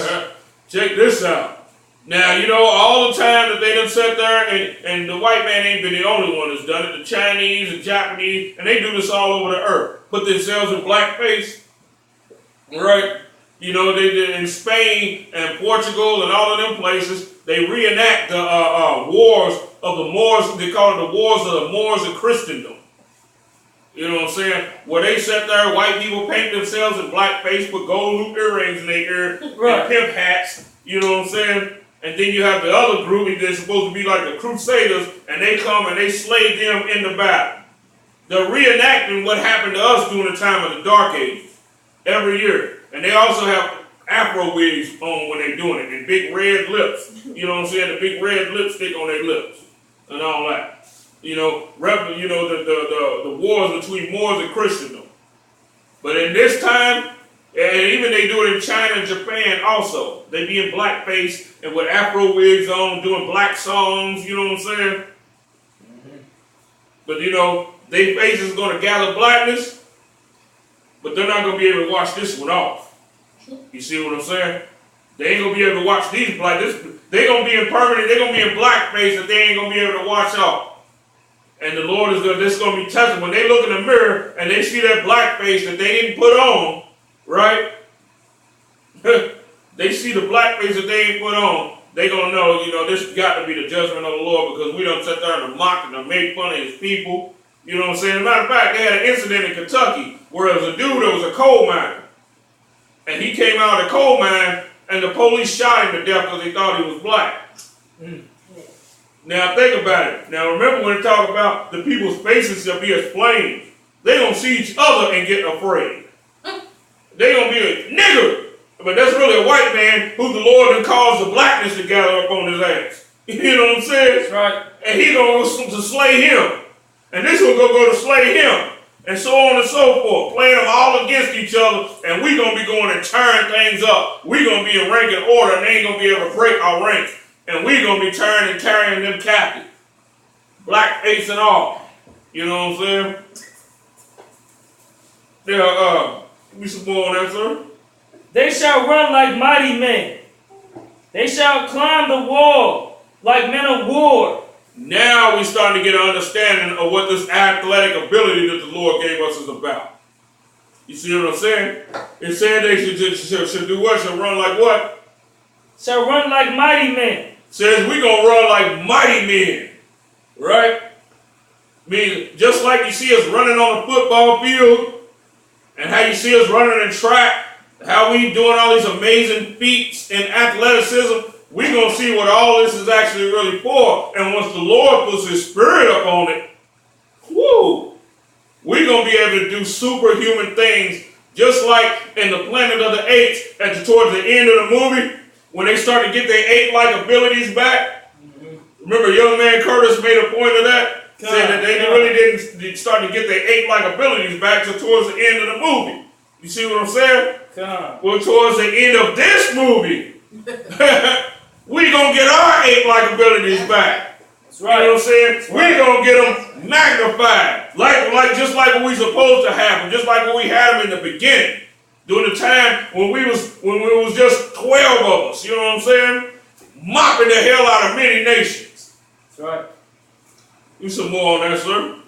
Check this out. Now, all the time that they done sat there, and the white man ain't been the only one that's done it. The Chinese, the Japanese, and they do this all over the earth. Put themselves in blackface. Right? They did in Spain and Portugal and all of them places. They reenact the wars of the Moors. They call it the wars of the Moors and Christendom. You know what I'm saying? Where they sat there, white people paint themselves in blackface, put gold loop earrings in their ear, right, and pimp hats. You know what I'm saying? And then you have the other group that's supposed to be like the Crusaders, and they come and they slay them in the battle. They're reenacting what happened to us during the time of the Dark Ages every year. And they also have afro wigs on when they're doing it, and big red lips. You know what I'm saying? The big red lipstick on their lips and all that. The wars between Moors and Christendom. But in this time, and even they do it in China and Japan also. They be in blackface and with afro wigs on, doing black songs, you know what I'm saying? Mm-hmm. But their faces is going to gather blackness, but they're not going to be able to wash this one off. You see what I'm saying? They ain't going to be able to wash these black. They're going to be in permanent, they're going to be in blackface that they ain't going to be able to wash off. And the Lord is going to be tested. When they look in the mirror and they see that blackface that they didn't put on, right? They see the blackface that they ain't put on, they going to know, this got to be the judgment of the Lord because we done sat there and mocked and made fun of his people. You know what I'm saying? As a matter of fact, they had an incident in Kentucky where there was a dude that was a coal miner. And he came out of the coal mine and the police shot him to death because they thought he was black. Mm. Now think about it. Now remember when they talk about the people's faces shall be as flames, they gonna see each other and get afraid. They gonna be a nigger. But that's really a white man who the Lord done caused the blackness to gather up on his ass. You know what I'm saying? That's right. And he gonna go to slay him. And this one gonna go to slay him. And so on and so forth. Playing them all against each other. And we gonna be going to turn things up. We gonna be in rank and order, and they ain't gonna be able to break our ranks. And we gonna be turning and carrying them captive. Black apes and all. You know what I'm saying? Give me some more on that, sir. They shall run like mighty men. They shall climb the wall like men of war. Now we're starting to get an understanding of what this athletic ability that the Lord gave us is about. You see what I'm saying? It said they should do what? Should run like what? Shall run like mighty men. Says we're going to run like mighty men. Right? I mean, just like you see us running on a football field, and how you see us running in track, how we doing all these amazing feats in athleticism, we're going to see what all this is actually really for. And once the Lord puts his spirit up on it, whoo, we're going to be able to do superhuman things, just like in the Planet of the Apes towards the end of the movie, when they start to get their ape-like abilities back. Mm-hmm. Remember, young man Curtis made a point of that? Said that they really didn't start to get their ape-like abilities back till towards the end of the movie. You see what I'm saying? Well, towards the end of this movie, we gonna get our ape-like abilities back. That's right. You know what I'm saying? We gonna get them magnified, just like what we supposed to have them, just like what we had them in the beginning, during the time when we was just 12 of us. You know what I'm saying? Mopping the hell out of many nations. That's right. Do some more on that, sir.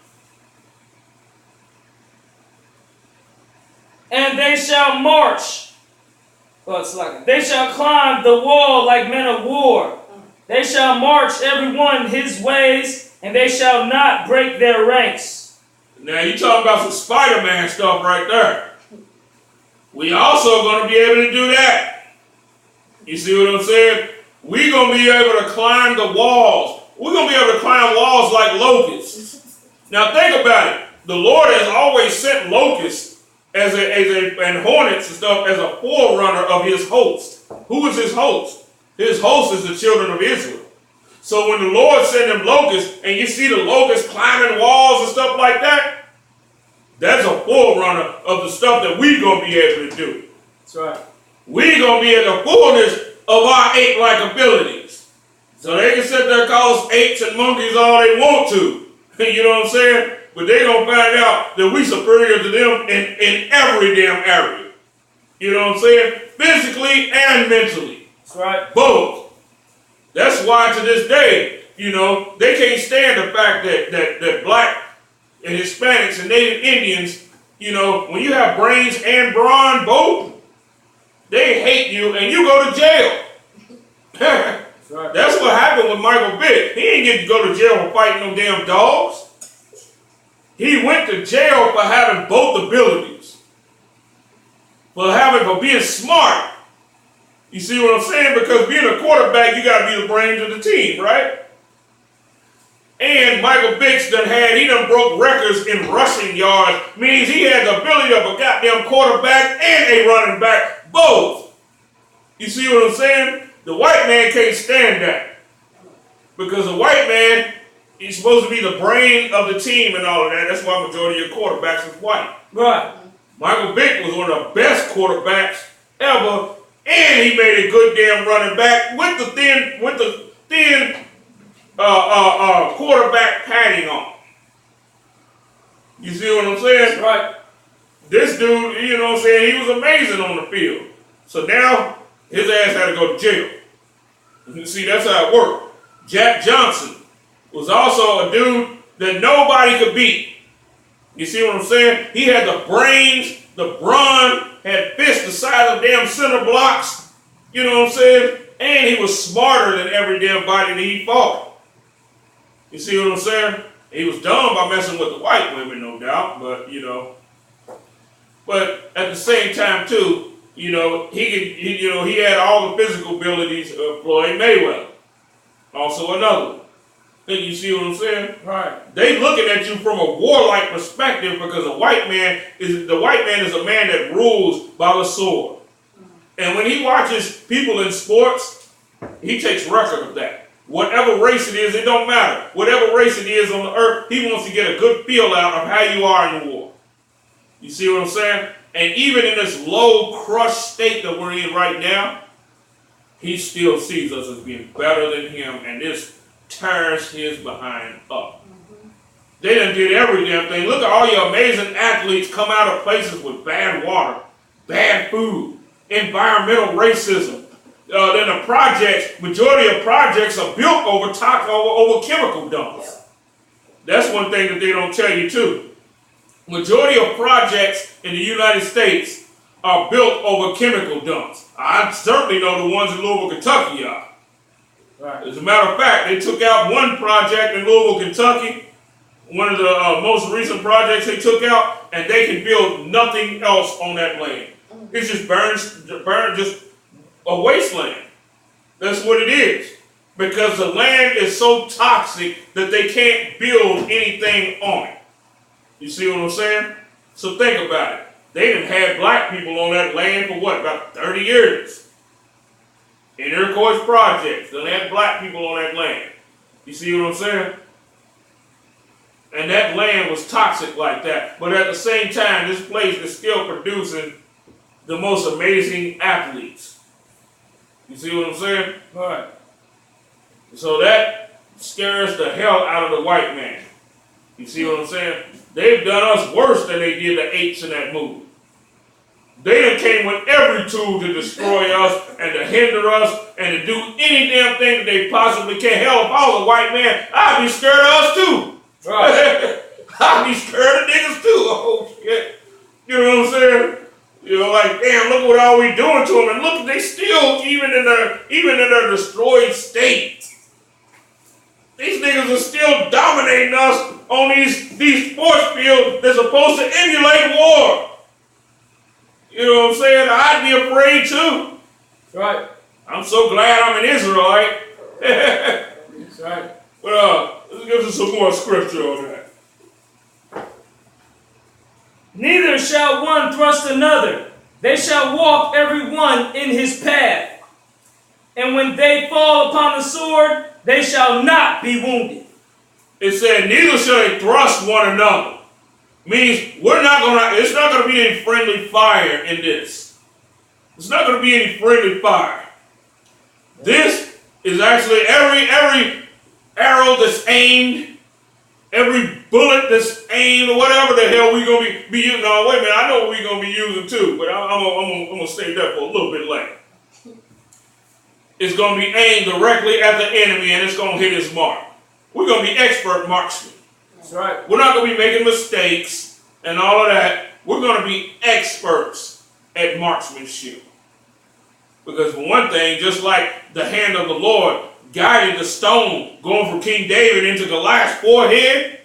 And they shall march. Well, it's like they shall climb the wall like men of war. They shall march every one his ways, and they shall not break their ranks. Now you talking about some Spider-Man stuff right there. We also going to be able to do that. You see what I'm saying? We're going to be able to climb the walls. We're going to be able to climb walls like locusts. Now think about it. The Lord has always sent locusts and hornets and stuff as a forerunner of his host. Who is his host? His host is the children of Israel. So when the Lord sent them locusts, and you see the locusts climbing walls and stuff like that, that's a forerunner of the stuff that we're going to be able to do. That's right. We're going to be at the fullness of our ape-like abilities. So they can sit there and call us apes and monkeys all they want to. You know what I'm saying? But they're going to find out that we're superior to them in every damn area. You know what I'm saying? Physically and mentally. That's right. Both. That's why to this day, you know, they can't stand the fact that black and Hispanics and Native Indians, you know, when you have brains and brawn both, they hate you and you go to jail. That's right. That's what happened with Michael Vick. He didn't get to go to jail for fighting no damn dogs. He went to jail for having both abilities. For being smart. You see what I'm saying? Because being a quarterback, you got to be the brains of the team, right? And Michael Vick's he done broke records in rushing yards. Means he had the ability of a goddamn quarterback and a running back, both. You see what I'm saying? The white man can't stand that. Because the white man, he's supposed to be the brain of the team and all of that. That's why majority of quarterbacks is white. Right. Michael Vick was one of the best quarterbacks ever, and he made a good damn running back with the thin quarterback padding on. You see what I'm saying? Right. This dude, you know what I'm saying, he was amazing on the field. So now his ass had to go to jail. You see, that's how it worked. Jack Johnson was also a dude that nobody could beat. You see what I'm saying? He had the brains, the brawn, had fists the size of damn center blocks. You know what I'm saying? And he was smarter than every damn body that he fought. You see what I'm saying? He was dumb by messing with the white women, no doubt. But, you know. But at the same time, too, he had all the physical abilities of Floyd Mayweather. Also another one. You see what I'm saying? Right. They looking at you from a warlike perspective because the white man is a man that rules by the sword. And when he watches people in sports, he takes record of that. Whatever race it is, it don't matter. Whatever race it is on the earth, he wants to get a good feel out of how you are in war. You see what I'm saying? And even in this low, crushed state that we're in right now, he still sees us as being better than him, and this tears his behind up. They done did every damn thing. Look at all your amazing athletes come out of places with bad water, bad food, environmental racism. Then the projects, majority of projects are built over chemical dumps. That's one thing that they don't tell you too. Majority of projects in the United States are built over chemical dumps. I certainly know the ones in Louisville, Kentucky are. Right. As a matter of fact, they took out one project in Louisville, Kentucky, one of the most recent projects they took out, and they can build nothing else on that land. It's just burned just a wasteland. That's what it is. Because the land is so toxic that they can't build anything on it. You see what I'm saying? So think about it. They done had black people on that land for what, about 30 years? In Iroquois projects, they had black people on that land. You see what I'm saying? And that land was toxic like that. But at the same time, this place is still producing the most amazing athletes. You see what I'm saying? All right. So that scares the hell out of the white man. You see what I'm saying? They've done us worse than they did the apes in that movie. They done came with every tool to destroy us and to hinder us and to do any damn thing that they possibly can. Hell, if I was a white man, I'd be scared of us too. Right. I'd be scared of niggas too. Oh shit. You know what I'm saying? You know, like, damn, look what all we doing to them. And look, they still, even in their destroyed state, these niggas are still dominating us on these sports fields that's supposed to emulate war. You know what I'm saying? I'd be afraid too. Right. I'm so glad I'm an Israelite. That's right. Well, let's give us some more scripture on that. Neither shall one thrust another. They shall walk every one in his path. And when they fall upon the sword, they shall not be wounded. It said, neither shall they thrust one another. Means it's not going to be any friendly fire in this. It's not going to be any friendly fire. This is actually every arrow that's aimed, every bullet that's aimed, or whatever the hell we're going to be using. No, wait a minute, I know what we're going to be using too, but I'm going to save that for a little bit later. It's going to be aimed directly at the enemy, and it's going to hit his mark. We're going to be expert marksmen. That's right. We're not going to be making mistakes and all of that. We're going to be experts at marksmanship. Because for one thing, just like the hand of the Lord guided the stone going from King David into Goliath's forehead,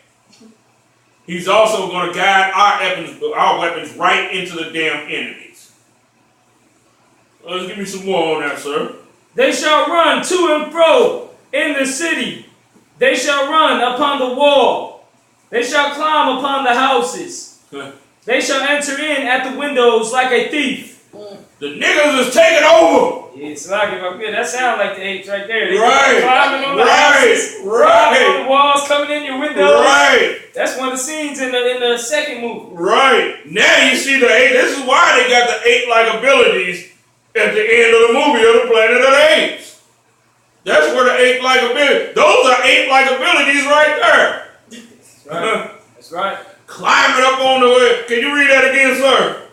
he's also going to guide our weapons right into the damn enemies. Let's give me some more on that, sir. They shall run to and fro in the city. They shall run upon the wall. They shall climb upon the houses. They shall enter in at the windows like a thief. The niggas is taking over. Yeah, so that sounds like the apes right there. They right. Climbing on the houses, climbing on the walls, coming in your windows. Right. That's one of the scenes in the second movie. Right. Now you see the ape. This is why they got the ape-like abilities at the end of the movie of the Planet of the Apes. That's where the ape-like abilities. Those are ape-like abilities right there. That's right. That's right. Climbing up on the way. Can you read that again, sir?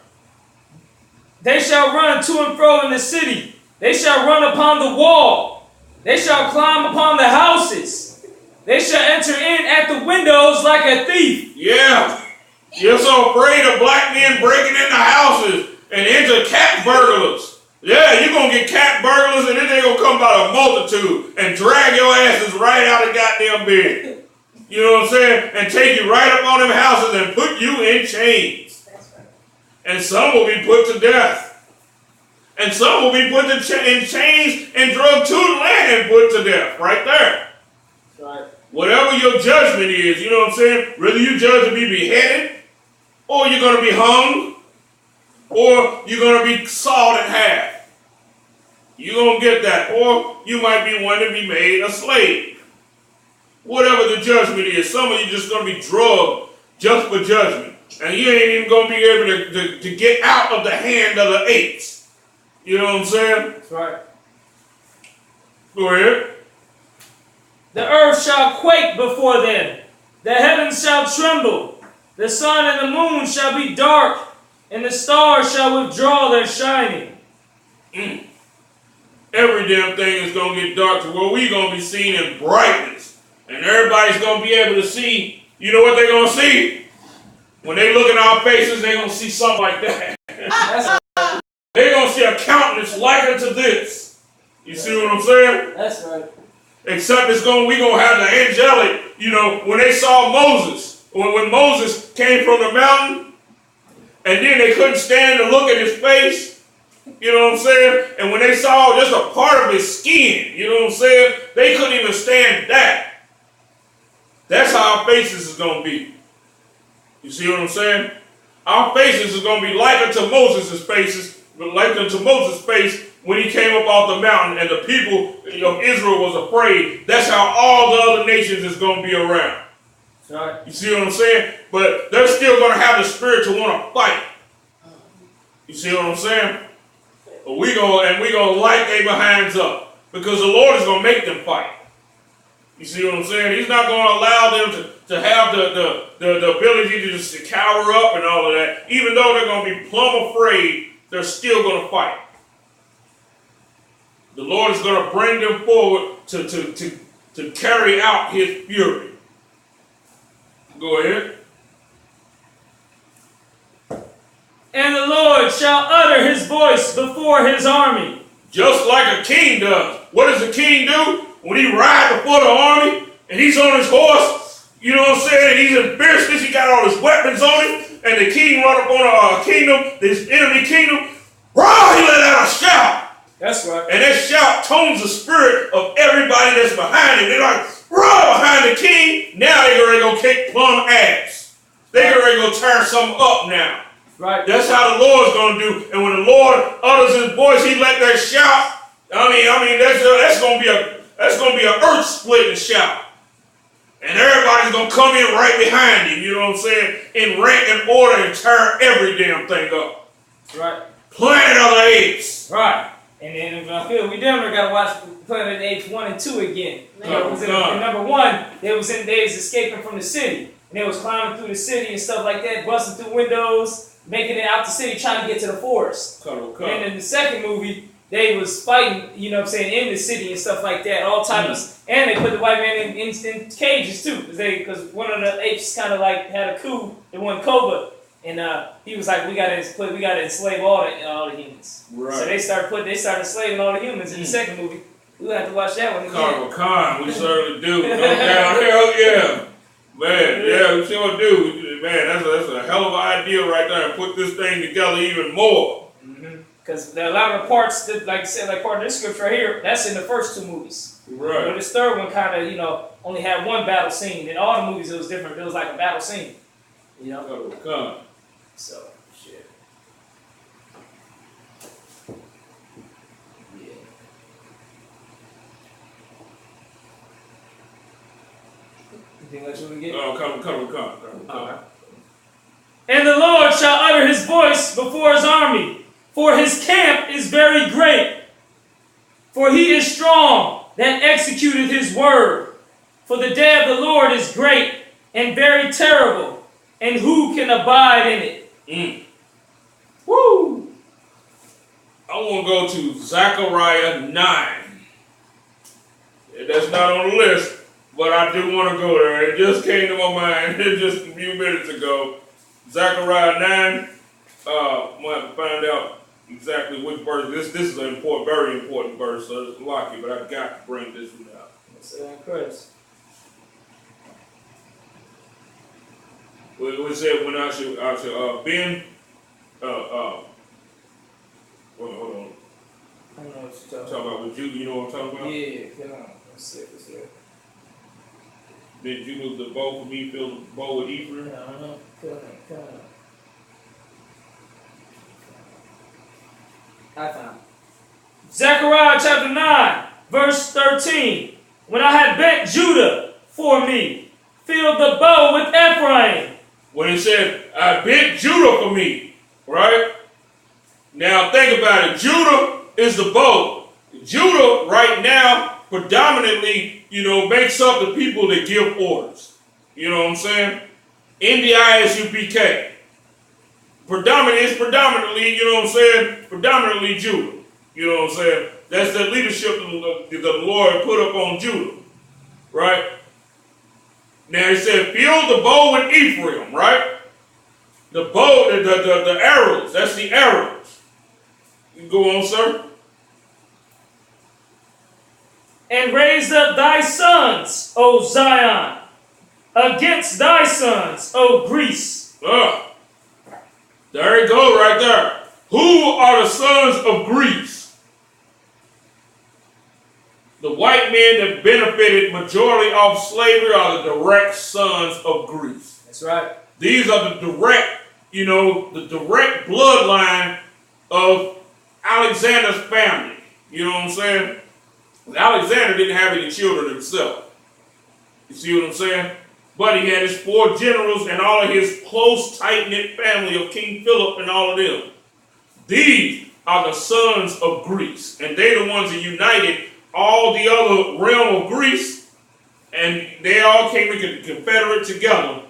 They shall run to and fro in the city. They shall run upon the wall. They shall climb upon the houses. They shall enter in at the windows like a thief. Yeah. You're so afraid of black men breaking into houses and into cat burglars. Yeah, you're going to get cat burglars and then they're going to come by a multitude and drag your asses right out of goddamn bed. You know what I'm saying? And take you right up on them houses and put you in chains. And some will be put to death. And some will be put in chains and drugged to the land and put to death. Right there. Right. Whatever your judgment is, you know what I'm saying? Whether you judge to be beheaded, or you're going to be hung, or you're going to be sawed in half. You're going to get that. Or you might be one to be made a slave. Whatever the judgment is, some of you just going to be drugged just for judgment. And you ain't even going to be able to get out of the hand of the apes. You know what I'm saying? That's right. Go ahead. The earth shall quake before them. The heavens shall tremble. The sun and the moon shall be dark, and the stars shall withdraw their shining. Every damn thing is going to get dark to where we're going to be seen in brightness. And everybody's going to be able to see. You know what they're going to see? When they look at our faces, they're going to see something like that. They're going to see a countenance like unto this. You see what I'm saying? That's right. Except we're going to have the angelic, you know, when they saw Moses, when Moses came from the mountain, and then they couldn't stand to look at his face, you know what I'm saying? And when they saw just a part of his skin, you know what I'm saying? They couldn't even stand that. That's how our faces is going to be. You see what I'm saying? Our faces is going to be like unto Moses' faces, like unto Moses' face when he came up off the mountain and the people of Israel was afraid. That's how all the other nations is going to be around. Right. You see what I'm saying? But they're still going to have the spirit to want to fight. You see what I'm saying? But we're going to light their behinds up because the Lord is going to make them fight. You see what I'm saying? He's not going to allow them to have the ability to just cower up and all of that. Even though they're going to be plumb afraid, they're still going to fight. The Lord is going to bring them forward to carry out his fury. Go ahead. And the Lord shall utter his voice before his army. Just like a king does. What does a king do? When he rides before the army and he's on his horse, you know what I'm saying? And he's in fierceness, he got all his weapons on him, and the king run up on a kingdom, this enemy kingdom, rah, he let out a shout. That's right. And that shout tones the spirit of everybody that's behind him. They're like, rah, behind the king. Now they're going to go kick plumb ass. They're going to go tear something up now. Right. That's how the Lord's going to do. And when the Lord utters his voice, he let that shout. I mean, that's going to be an earth-splitting shout. And everybody's going to come in right behind him, you know what I'm saying, in rank and order and tear every damn thing up. Right. Planet of the Apes. Right. And then I feel we definitely got to watch Planet of the Apes 1 and 2 again. In number 1, they was escaping from the city. And they was climbing through the city and stuff like that, busting through windows, making it out the city, trying to get to the forest. And in the second movie, they was fighting, you know what I'm saying, in the city and stuff like that, all types. And they put the white man in cages too, because one of the apes kind of like had a coup, the one Cobra, and he was like, we gotta enslave all the humans. Right. So they started enslaving all the humans in the second movie. We'll have to watch that one again. Khan, we certainly do. No doubt. Hell yeah. Man, yeah, we sure do. Man, that's a hell of an idea right there, and put this thing together even more. Because a lot of the parts, that, like I said, like part of this script right here, that's in the first 2 movies. Right. But this third one kind of, only had one battle scene. In all the movies, it was different. It was like a battle scene. You know? Khan. So, shit. Yeah. You think that's what we get? Oh, come. And the Lord shall utter his voice before his army, for his camp is very great. For he is strong that executeth his word. For the day of the Lord is great and very terrible, and who can abide in it? Woo! I want to go to Zechariah 9. That's not on the list, but I do want to go there. It just came to my mind just a few minutes ago. Zechariah 9. We'll have to find out exactly which verse. This is an important, very important verse, so it's lucky, but I've got to bring this one out. Chris. We said when I should hold on. I don't know what you're talking Talking about with Judah, you know what I'm talking about? Yeah, come on. Let's see this here. Then Judah the bow for me, fill the bow with Ephraim. Come on. I found it. Zechariah chapter 9, verse 13. When I had bent Judah for me, filled the bow with Ephraim. When it said, I bent Judah for me, right? Now think about it. Judah is the bow. Judah right now predominantly, makes up the people that give orders. You know what I'm saying? In the Isupk. Predominantly, predominantly Judah. You know what I'm saying? That's the leadership that the Lord put up on Judah. Right? Now he said, fill the bow with Ephraim, right? The bow, the arrows, that's the arrows. You can go on, sir. And raise up thy sons, O Zion, against thy sons, O Greece. There you go, right there. Who are the sons of Greece? The white men that benefited majority off slavery are the direct sons of Greece. That's right. These are the direct bloodline of Alexander's family. You know what I'm saying? Alexander didn't have any children himself. You see what I'm saying? But he had his 4 generals and all of his close, tight-knit family of King Philip and all of them. These are the sons of Greece. And they're the ones that united all the other realm of Greece. And they all came to confederate together.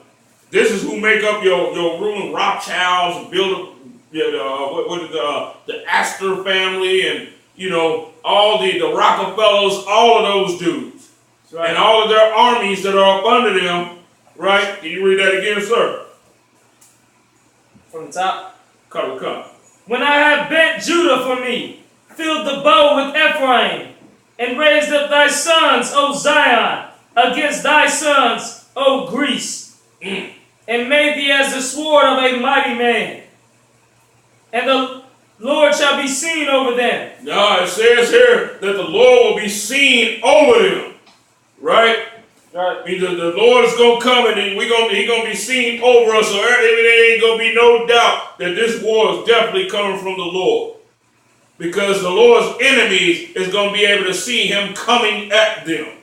This is who make up your ruling Rothschilds and build the Astor family and, all the Rockefellers, all of those dudes. Right. And all of their armies that are up under them, right? Can you read that again, sir? From the top. Come. When I have bent Judah for me, filled the bow with Ephraim, and raised up thy sons, O Zion, against thy sons, O Greece, and made thee as the sword of a mighty man, and the Lord shall be seen over them. No, it says here that the Lord will be seen over them. Right? Right. I mean, the Lord is going to come and He's going to be seen over us. So there ain't going to be no doubt that this war is definitely coming from the Lord. Because the Lord's enemies is going to be able to see Him coming at them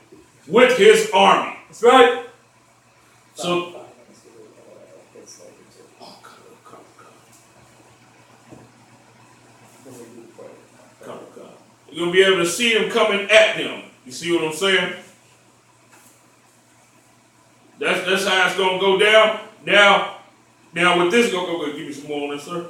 with His army. That's right. So, come. You're going to be able to see Him coming at them. You see what I'm saying? That's how it's going to go down. Now with this, go give me some more on this, sir.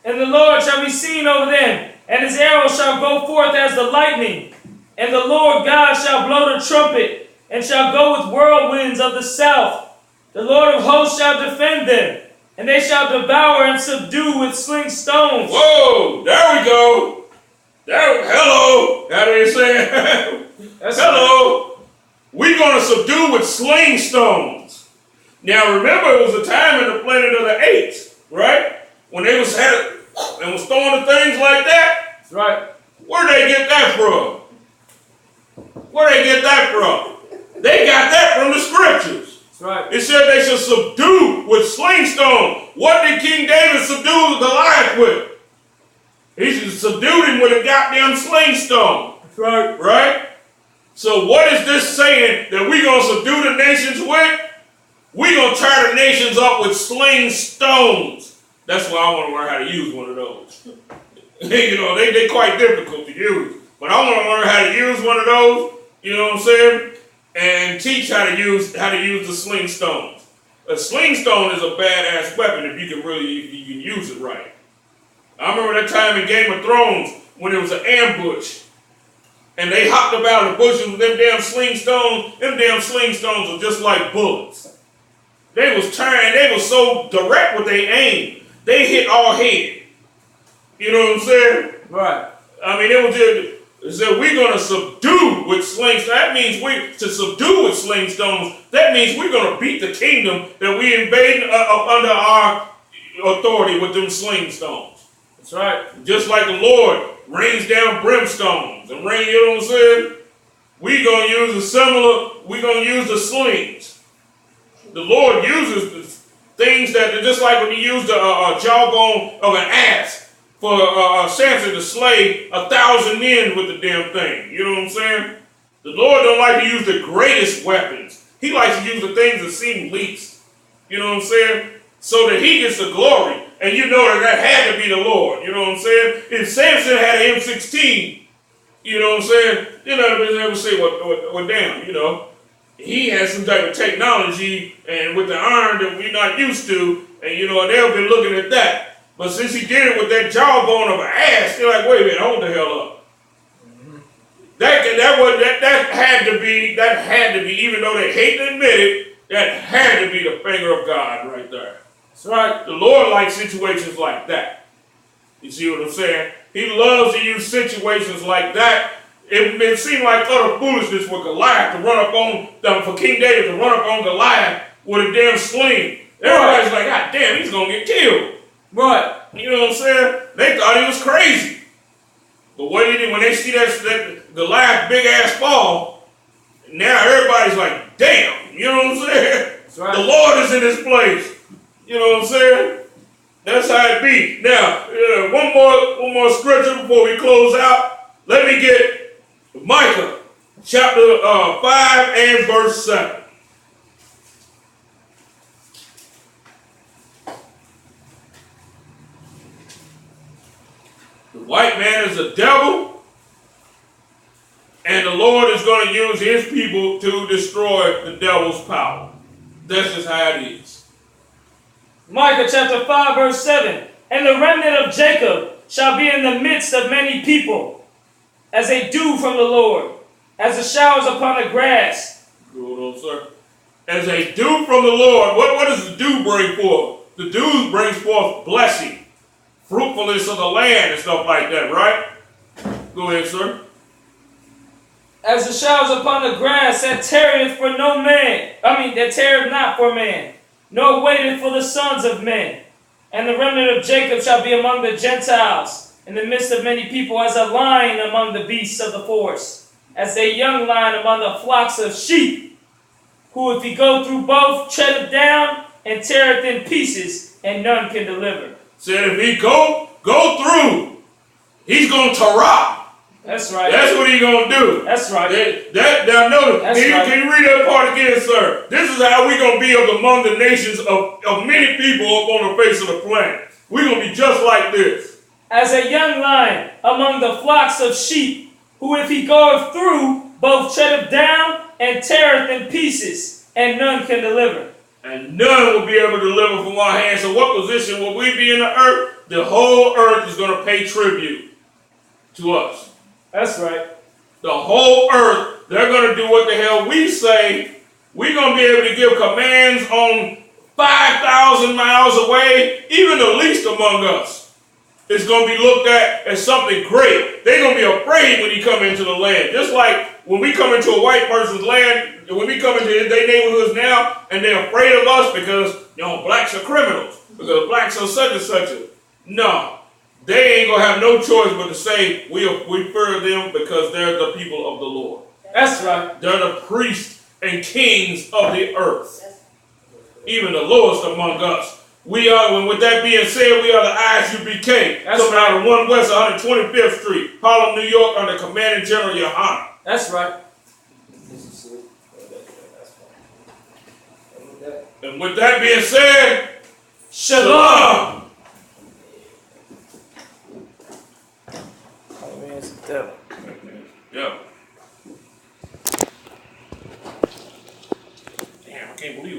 And the Lord shall be seen over them, and His arrow shall go forth as the lightning. And the Lord God shall blow the trumpet, and shall go with whirlwinds of the south. The Lord of hosts shall defend them, and they shall devour and subdue with sling stones. Whoa, there we go. Hello. How do they say it? Hello. Right. We're going to subdue with sling stones. Now remember, it was a time in the planet of the Apes, right? When they was throwing the things like that. That's right. Where'd they get that from? They got that from the scriptures. That's right. It said they should subdue with sling stone. What did King David subdue Goliath with? He subdued him with a goddamn sling stone. That's right. Right? So what is this saying that we're going to subdue the nations with? We're going to tear the nations up with sling stones. That's why I want to learn how to use one of those. They're quite difficult to use. But I want to learn how to use one of those, you know what I'm saying? And teach how to use the sling stones. A sling stone is a badass weapon if you can use it right. I remember that time in Game of Thrones when it was an ambush. And they hopped up out of the bushes with them damn sling stones. Them damn sling stones were just like bullets. They was so direct with their aim. They hit all head. You know what I'm saying? Right. I mean, it said we're going to subdue with sling stones. That means to subdue with sling stones, that means we're going to beat the kingdom that we invaded under our authority with them sling stones. That's right. Just like the Lord rains down brimstones and rain, you know what I'm saying? We're going to use a similar, we're going to use the slings. The Lord uses the things that, just like when he used a jawbone of an ass for Samson to slay 1,000 men with the damn thing. You know what I'm saying? The Lord don't like to use the greatest weapons. He likes to use the things that seem least. You know what I'm saying? So that he gets the glory. And you know that had to be the Lord. You know what I'm saying? If Samson had an M16, you know what I'm saying? You know, they never say, well, damn, you know. He has some type of technology and with the iron that we're not used to. And, you know, they'll be looking at that. But since he did it with that jawbone of an ass, they're like, wait a minute, hold the hell up. That had to be, even though they hate to admit it, that had to be the finger of God right there. That's right. The Lord likes situations like that. You see what I'm saying? He loves to use situations like that. It seemed like utter foolishness for Goliath to run up on, for King David to run up on Goliath with a damn sling. Everybody's like, God damn, he's going to get killed. Right. You know what I'm saying? They thought he was crazy. But what did he, when they see that Goliath big ass fall, now everybody's like, damn, you know what I'm saying? That's right. The Lord is in this place. You know what I'm saying? That's how it be. Now, one more scripture before we close out. Let me get Micah chapter 5 and verse 7. The white man is a devil, and the Lord is going to use his people to destroy the devil's power. That's just how it is. Micah chapter 5 verse 7. And the remnant of Jacob shall be in the midst of many people, as a dew from the Lord, as the showers upon the grass. Good on, sir. As a dew from the Lord. What does the dew bring forth? The dew brings forth blessing, fruitfulness of the land and stuff like that, right? Go ahead, sir. As the showers upon the grass that tarrieth for no man. That tarrieth not for man, nor waiteth for the sons of men. And the remnant of Jacob shall be among the Gentiles, in the midst of many people, as a lion among the beasts of the forest, as a young lion among the flocks of sheep, who if he go through both, treadeth down, and teareth in pieces, and none can deliver. Said if he go through, he's going to rock. That's right. That's what he's going to do. That's right. Now notice, can you read that part again, sir? This is how we're going to be among the nations of many people up on the face of the planet. We're going to be just like this. As a young lion among the flocks of sheep, who if he goeth through, both treadeth down and teareth in pieces, and none can deliver. And none will be able to deliver from our hands. So what position will we be in the earth? The whole earth is going to pay tribute to us. That's right. The whole earth, they're going to do what the hell we say. We're going to be able to give commands on 5,000 miles away. Even the least among us is going to be looked at as something great. They're going to be afraid when you come into the land. Just like when we come into a white person's land, when we come into their neighborhoods now, and they're afraid of us because, blacks are criminals, because blacks are such and such. No. They ain't going to have no choice but to say, we fear them because they're the people of the Lord. That's right. They're the priests and kings of the earth. Even the lowest among us. We are, and with that being said, we are the Isupk. Coming out of 1 West 125th Street, Harlem, New York, under Commanding General Yohana. That's right. And with that being said, Shalom. Yeah. Damn, I can't believe it.